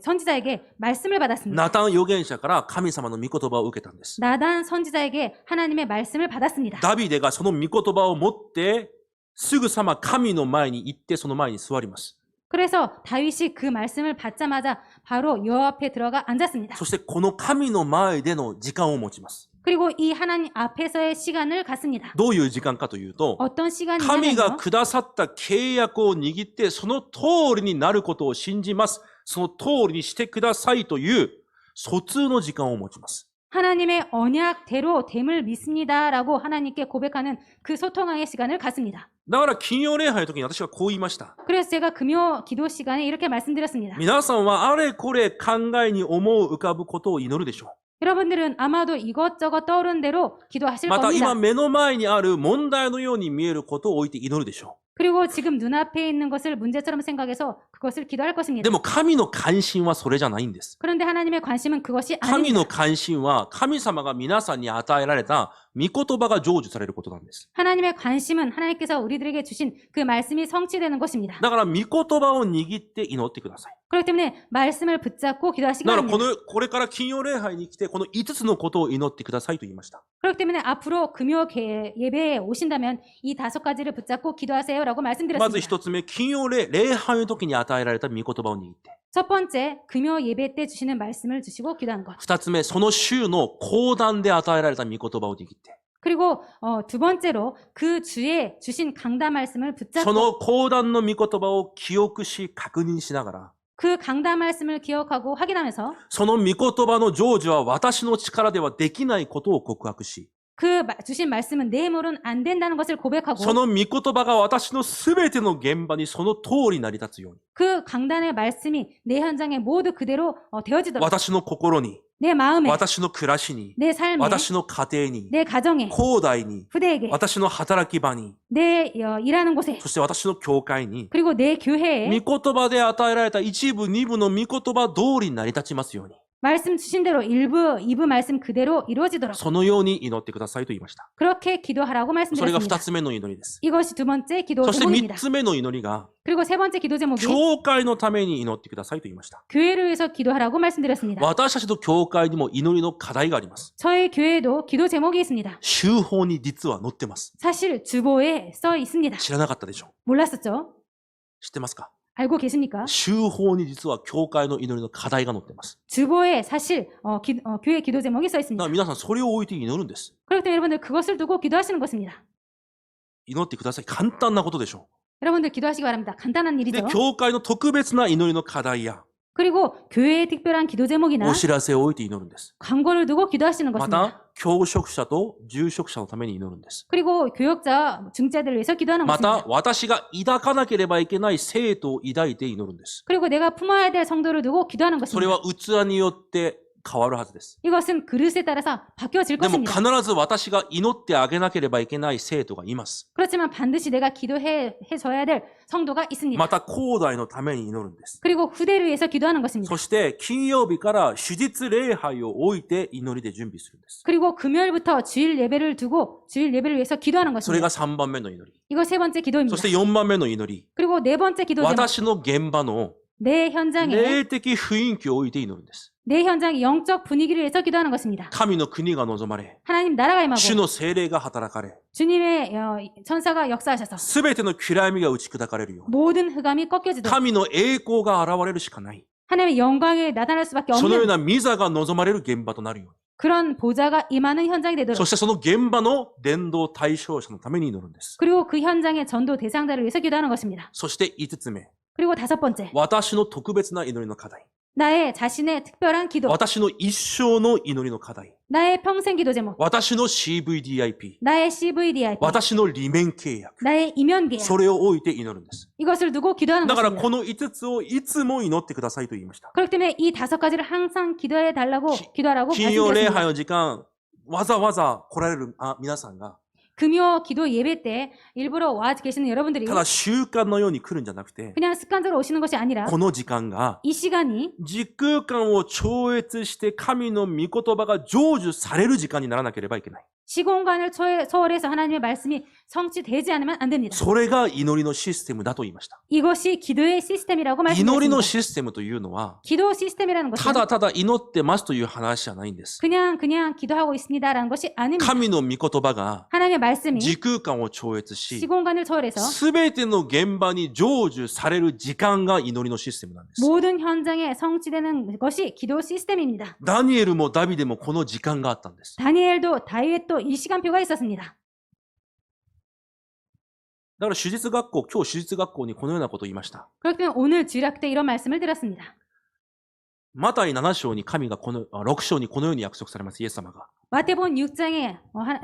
선지자에게 말씀을 받았습니다. ナタン預言者から神様の御言葉を受けたんです。 나단 선지자에게 하나님의 말씀을 받았습니다. ダビデがその御言葉を持ってすぐさま神の前に行ってその前に座ります。 그래서 다윗이 그 말씀을 받자마자 바로 여호와 앞에 들어가 앉았습니다. そしてこの神の前での時間を持ちます。 그리고 이 하나님 앞에서의 시간을 갖습니다. どういう時間かというと、 어떤 神が 시간이냐면요. くださった契約を握ってその通りになることを信じます。その通りにしてくださいという疎通の時間を持ちます。 하나님의 언약대로 됨을 믿습니다라고 하나님께 고백하는 그 소통의 시간을 갖습니다. だから金曜礼拝の時に私はこう言いました。 그래서 제가 금요 기도 시간에 이렇게 말씀드렸습니다. 皆さんはあれこれ考えに思う浮かぶことを祈るでしょう。 여러분들은 아마도 이것저것 떠오른 대로 기도하실 また 겁니다. 今目の前にある問題のように見えることを置いて祈るでしょ 그리고 지금 눈앞에 있는 것을 문제처럼 생각해서 그것을 기도할 う。 것입니다. でも神の関心はそれじゃないんです。 그런데 하나님의 관심은 그것이 神 아닙니다. の関心は神様が皆さんに与えられた御言葉が成就されることなんです。 하나님의 관심은 하나님께서 우리들에게 주신 그 말씀이 성취되는 것입니다. だから御言葉を握って祈ってください。 그렇기 때문에 말씀을 붙잡고 기도하시기 だから 바랍니다. これから金曜礼拝に来てこの5つのことを祈ってくださいと言いました。 그렇기 때문에 앞으로 금요 예배에 오신다면 이 5가지를 붙잡고 기도하세요라고 まず 말씀드렸습니다. 1つ目、金曜礼拝の時に与えられた御言葉を握って。 첫 번째, 금요 예배 때 주시는 말씀을 주시고 기도하는 것. 2つ目、その週の講談で与えられた御言葉を握って。 그리고 두 번째로 그 주에 주신 강단 말씀을 そ 붙잡고 の講談の御言葉を記憶し確認しながら、 그 강단 말씀을 기억하고 확인하면서 その御言葉の成就は私の力ではできないことを告白し、 그 주신 말씀은 내 힘으로는 안 된다는 것을 고백하고 その御言葉が私のすべての現場にその通り成り立つように、 그 강단의 말씀이 내 현장에 모두 그대로 되어지도록 私の心に、 내 마음에 私の暮らしに、 내 삶에 私の家庭に、 내 가정에 後代に、 후대에게 私の働き場に、 내 일하는 곳에 そして私の教会に、 그리고 내 교회에 御言葉で与えられた一部、二部の御言葉通りに成り立ちますように、 말씀 주신 대로 1부, 2부 말씀 그대로 이루어지도록 そのように祈ってくださいと言いました。 그렇게 기도하라고 それが 말씀드렸습니다. 2つ目の祈りです。 이것이 두 번째 기도 そして3 제목입니다. つ目の祈りが、 그리고 세 번째 기도 제목이 教会のために祈ってくださいと言いました。 교회를 위해서 기도하라고 말씀드렸습니다. 私たちと教会にも祈りの課題があります。 저희 교회에도 기도 제목이 있습니다. 週報に実は載ってます。 사실 주보에 써 있습니다. 知らなかったでしょ。 몰랐었죠? 知ってますか？ 알고 계십니까? 週報に実は教会の祈りの課題が載ってます。 주보에 사실 교회 기도 제목이 써 だ 있습니다. から皆さんそれを置いて祈るんです。 그렇기 때문에 여러분들 그것을 두고 기도하시는 것입니다. 祈ってください。簡単なことでしょ。 여러분들 기도하시기 바랍니다. 간단한 で、 일이죠. 教会の特別な祈りの課題や 그리고 교회의 특별한 기도 제목이나 お知らせを置いて祈るんです。 광고를 두고 기도하시는 ま 것입니다. た、教職者と住職者のために祈るんです。 그리고 교역자와 중재들을 위해서 기도하는 また、 것입니다. 私が抱かなければいけない生徒を抱いて祈るんです。 그리고 내가 품어야 될 성도를 두고 기도하는 それ 것입니다. は器によって変わるはずです。 이것은 그릇에 따라서 바뀌어질 でも 것입니다. 必ず私が祈ってあげなければいけない生徒がいます。 그렇지만 반드시 내가 기도해줘야 될 성도가 있습니다. また、後代のために祈るんです。 그리고 후대를 위해서 기도하는 것입니다. そして、金曜日から手術礼拝を置いて祈りで準備するんです。 그리고 금요일부터 주일 예배를 두고 주일 예배를 위해서 기도하는 それ 것입니다. が3番目の祈り。 이거 세 번째 そ 기도입니다. して4番目の祈り。 그리고 네 번째 기도 제목. 私の現場の내 현장에 霊的雰囲気を置いて祈るんです。 내 현장의 영적 분위기를 위해서 기도하는 것입니다. 神の国が望まれ、 하나님 나라가 主 임하고 の聖霊が働かれ、 주님의 천사가 역사하셔서 すべての暗闇が打ち砕かれるように、 모든 흑암이 꺾여지도록 神の栄光が現れるしかない。 하나님의 영광이 나타날 수밖에 そのよう 없는 な御座が望まれる現場となるように。 그런 보좌가 임하는 현장이 そ 되도록 してその現場の伝道対象者のために祈るんです。 그리고 그 현장의 전도 대상자를 위해서 기도하는 것입니다. そして5つ目、 그리고 다섯 번째, 私の特別な祈りの課題。 나의 자신의 특별한 기도, 私の一生の祈りの課題。 나의 평생 기도 제목, 私の CVDIP。 나의 CVDIP, 私の利免契約。 나의 이면 계약, それを置いて祈るんです。 이것을 두고 기도하는 だから 것입니다. この5つをいつも祈ってくださいと言いました。 그렇기 때문에 이 다섯 가지를 항상 기도해 달라고 기도하라고 金曜礼拝 말씀드렸습니다. の時間、わざわざ来られる皆さんが、 금요 기도 예배 때 일부러 와 계시는 여러분들이 ただ習慣のように来るんじゃなくて、 그냥 습관적으로 오시는 것이 아니라 この時間が 이 시간이 時空間を超越して神の御言葉が成就される時間にならなければいけない。 시공간을 초월해서 하나님의 말씀이 성취되지 않으면 안 됩니다. それが祈りのシステムだと言いました。 이것이 기도의 시스템이라고 祈りの 말씀드렸습니다. システムというのは、 기도 시스템이라는 た 것은 だただ祈ってますという話じゃないんです。 그냥 기도하고 있습니다라는 것이 아닙니다. 神の御言葉が 하나님의 말씀이 時空間を超越し、 시공간을 초월해서 すべての現場に成就される時間が祈りのシステムなんです。 모든 현장에 성취되는 것이 기도 시스템입니다. ダニエルもダビデもこの時間があったんです。 다니엘도 다윗도 이 시간표가 있었습니다. だから手術学校、今日手術学校にこのようなことを言いました。 그렇기 때문에 오늘 주일학 때 이런 말씀을 드렸습니다. マタイ7章に神が6章にこのように約束されます、イエス様が。 마태복음 6장에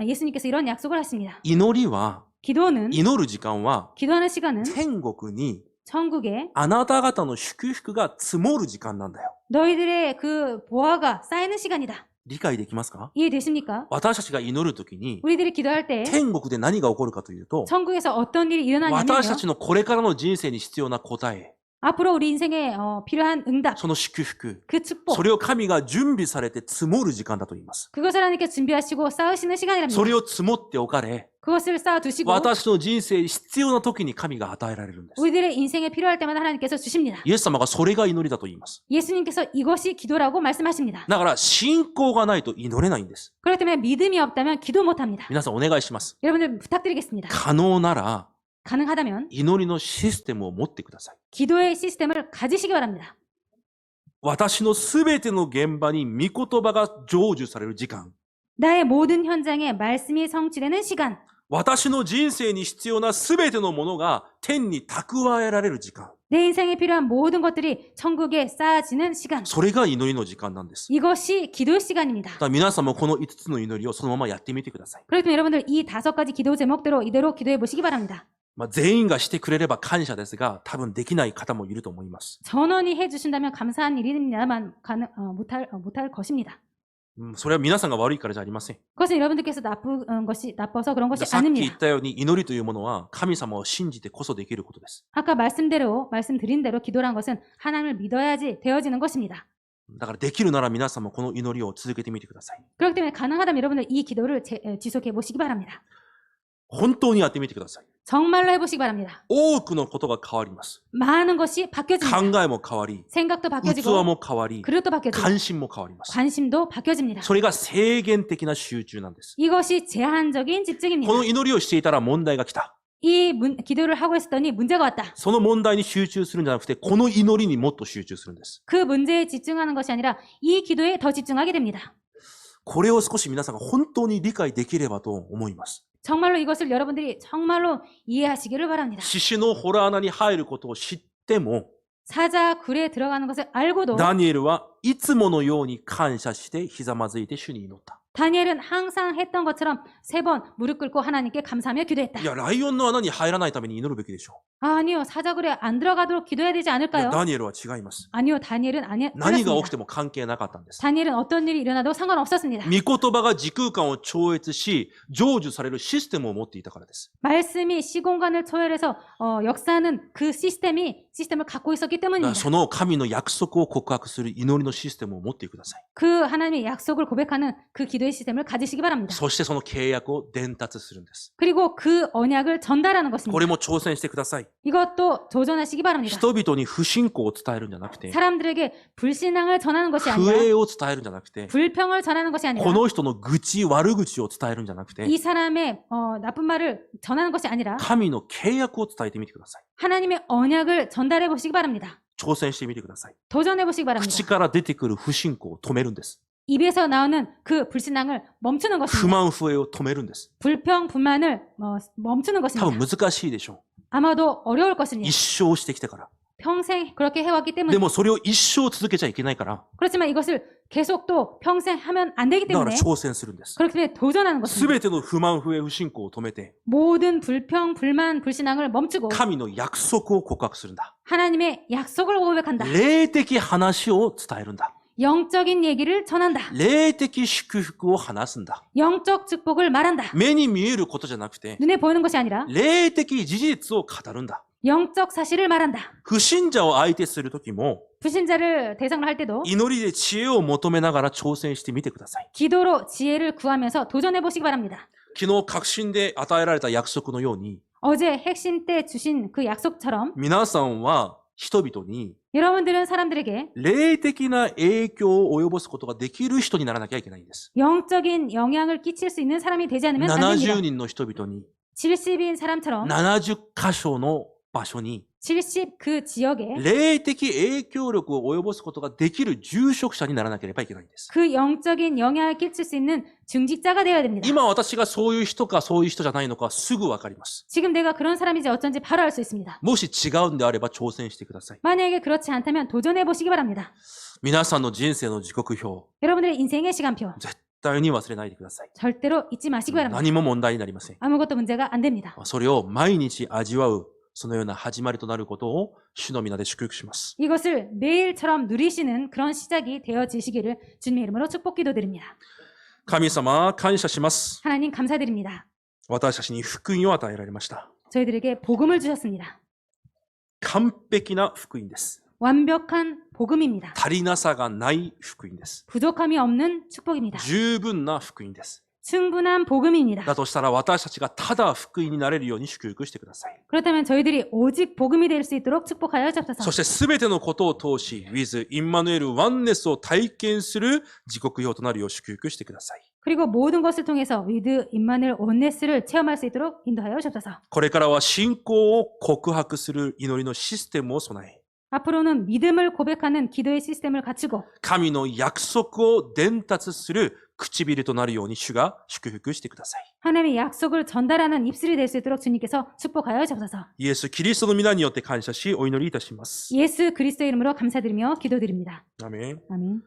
예수님께서 이런 약속을 하십니다. 祈りは、 기도는 祈る時間は、 기도하는 시간은 天国に 천국에 あなた方の祝福が積もる時間なんだよ。 너희들의 그 보화가 쌓이는 시간이다. 理解できますか？ 이해되십니까? 私たちが祈るときに、 우리들이 기도할 때 天国で何が起こるかというと、 천국에서 어떤 일이 일어나냐면요. 私たちのこれからの人生に必要な答え、 앞으로 우리 인생에 필요한 응답, その祝福、 그 축복, それを神が準備されて積もる時間だと言います。 그것을 하나님께 준비하시고 쌓으시는 시간이랍니다. それを積もっておかれ、 그것을 쌓아두시고 私の人生必要な時に神が与えられるんです。 우리들의 인생에 필요할 때마다 하나님께서 주십니다. イエス様がそれが祈りだと言います。 예수님께서 이것이 기도라고 말씀하십니다. だから信仰がないと祈れないんです。 그렇기 때문에 믿음이 없다면 기도 못합니다. 皆さんお願いします。 여러분들 부탁드리겠습니다. 可能なら 가능하다면 祈りのシステムを持ってください。 기도의 시스템을 가지시기 바랍니다. 私のすべての現場に御言葉が成就される時間。 나의 모든 현장에 말씀이 성취되는 시간. 私の人生に必要なすべてのものが天に蓄えられる時間。 내 인생에 필요한 모든 것들이 천국에 쌓아지는 시간. それが祈りの時間なんです。 이것이 기도 시간입니다. だから皆さんもこの5つの祈りをそのままやってみてください。 그렇기 때문에 여러분들 이 5가지 기도 제목대로 이대로 기도해 보시기 바랍니다. 全員がしてくれれば感謝ですが、多分できない方もいると思います。 전원이 해주신다면 감사한 일입니다만 못할 것입니다. それは皆さんが悪いからじゃありません。 그것은 여러분들께서 나빠서 그런 것이 さっき言っ 아닙니다. たように祈りというものは神様を信じてこそできることです。 아까 말씀드린 대로 기도란 것은 하나님을 믿어야지 되어지는 것입니다. だからできるなら皆さんもこの祈りを続けてみてください。 그렇기 때문에 가능하다면 여러분들 이 기도를 지속해 보시기 바랍니다. 本当にやってみてください。 정말로 해보시기 바랍니다. 多くのことが変わります。 많은 것이 바뀌어집니다. 考えも変わり、 생각도 器 바뀌어지고 も変わり、 그릇도 바뀌어지고 関心も変わります。 관심도 바뀌어집니다. それが制限的な集中なんです。 이것이 제한적인 집중입니다. この祈りをしていたら問題が来た。 기도를 하고 있었더니 문제가 왔다. その問題に集中するんじゃなくて、この祈りにもっと集中するんです。 그 문제에 집중하는 것이 아니라 이 기도에 더 집중하게 됩니다. これを少し皆さんが本当に理解できればと思います。 정말로 이것을 여러분들이 정말로 이해하시기를 바랍니다. 獅子の洞穴に入ることを知っても、 사자 굴에 들어가는 것을 알고도 ダニエルはいつものように感謝してひざまずいて主に祈った。 다니엘은 항상 했던 것처럼 3번 무릎 꿇고 하나님께 감사하며 기도했다. いや、ライオンの穴に入らないために祈るべきでしょ 아니요, 사자굴에 안 들어가도록 기도해야 되지 う。いや 않을까요? ダニエルは違います。 아니요, 다니엘은 아니야. 何が起き 틀렸습니다. ても関係なかったんです。 다니엘은 어떤 일이 일어나도 상관없었습니다. 御言葉が時空間を超越し、成就されるシステムを持っていたからです。 말씀이 시공간을 초월해서 역사하는 그 시스템이 시스템을 갖고 있었기 だから 때문입니다. その神の約束を告白する祈りのシステムを持ってください。 그 하나님의 약속을 고백하는 그 기도의 시스템을 가지시기 바랍니다. そしてその契約を伝達するんです。 그리고 그 언약을 전달하는 こ 것입니다. れも挑戦してください。 이것도 도전하시기 바랍니다. 人々に不信仰を伝えるんじゃなくて、 사람들에게 불신앙을 전하는 것이 不 아니라 栄を伝えるんじゃなくて、 불평을 전하는 것이 아니라 この人の愚痴、悪口を伝えるんじゃなくて、 이 사람의 나쁜 말을 전하는 것이 아니라 神の契約を伝えてみてください。 하나님의 언약을 전달해 보시기 바랍니다. 挑戦してみてください。 도전해 보시기 口 바랍니다. から出てくる不信仰を止めるんです。 입에서 나오는 그 불신앙을 멈추는 不 것입니다. 満不栄を止めるんです。 불평, 분만을 멈추는 多 것입니다. 分難しいでしょ 아마도 어려울 う。 것입니다. 一生してきてから。 평생 그렇게 해왔기 で 때문에 もそれを一生続けちゃいけないから、 그렇지만 이것을 계속 또 평생 하면 안 되기 だから 때문에 挑戦するんです。 그렇기 때문에 도전하는 す 것입니다. べての不満不栄不信仰を止めて、 모든 불평, 불만, 불신앙을 멈추고 神の約束を告白するんだ。 하나님의 약속을 고백한다. 霊的話を伝えるんだ。 영적인 얘기를 전한다. 霊的祝福を話すんだ。 영적 축복을 말한다. 目に見えることじゃなくて、 눈에 보이는 것이 아니라 霊的事実を語るんだ。 영적 사실을 말한다. 不信者を相手するときも、 불신자를 대상으로 할 때도 祈りで知恵を求めながら挑戦してみてください。 기도로 지혜를 구하면서 도전해 보시기 바랍니다. 昨日確信で与えられた約束のように、 어제 핵심 때 주신 그 약속처럼 皆さんは人々に 여러분들은 사람들에게 霊的な影響を及ぼすことができる人にならなきゃいけないんです。 영적인 영향을 끼칠 수 있는 사람이 되지 않으면 안 70 됩니다. 人の人々に、 70인 사람처럼 70箇所の場所に、 70 그 지역에 霊的影響力を及ぼすことができる住職者にならなければいけないんです。 그 영적인 영향을 끼칠 수 있는 중직자가 되어야 됩니다. 今私がそういう人かそういう人じゃないのかすぐわかります。 지금 내가 그런 사람인지 어쩐지 바로 알 수 있습니다. もし違うんであれば挑戦してください。 만약에 그렇지 않다면 도전해 보시기 바랍니다. 皆さんの人生の時刻表、 여러분들의 인생의 시간표 絶対に忘れないでください。 절대로 잊지 마시기 바랍니다. 何も問題になりません。 아무것도 문제가 안 됩니다. それを毎日味わう、そのような始まりとなることを主の皆で祝福します。 이것을 매일처럼 누리시는 그런 시작이 되어지시기를 주님의 이름으로 축복 기도드립니다. 神様、感謝します。 하나님 감사드립니다. 私たちに福音を与えられました。 저희들에게 복음을 주셨습니다. 完璧な福音です。 완벽한 복음입니다. 足りなさがない福音です。 부족함이 없는 축복입니다. 十分な福音です。 충분한 복음입니다. だとしたら私たちがただ福音になれるように祝福してください。 그렇다면 저희들이 오직 복음이 될 수 있도록 축복하여 주옵소서. そしてすべてのことを通し、with インマヌエルワンネスを体験する時刻表となるよう祝福してください。 그리고 모든 것을 통해서 위드 임마누엘 온네스를 체험할 수 있도록 인도하여 주옵소서. これからは信仰を告白する祈りのシステムを備え、 앞으로는 믿음을 고백하는 기도의 시스템을 갖추고 神の約束を伝達する唇となるように主が祝福してください。 하나님의 약속을 전달하는 입술이 될 수 있도록 주님께서 축복하여 주옵소서. イエス・キリストの皆によって感謝しお祈りいたします。 예수 그리스도의 이름으로 감사드리며 기도드립니다. アメン。 아멘.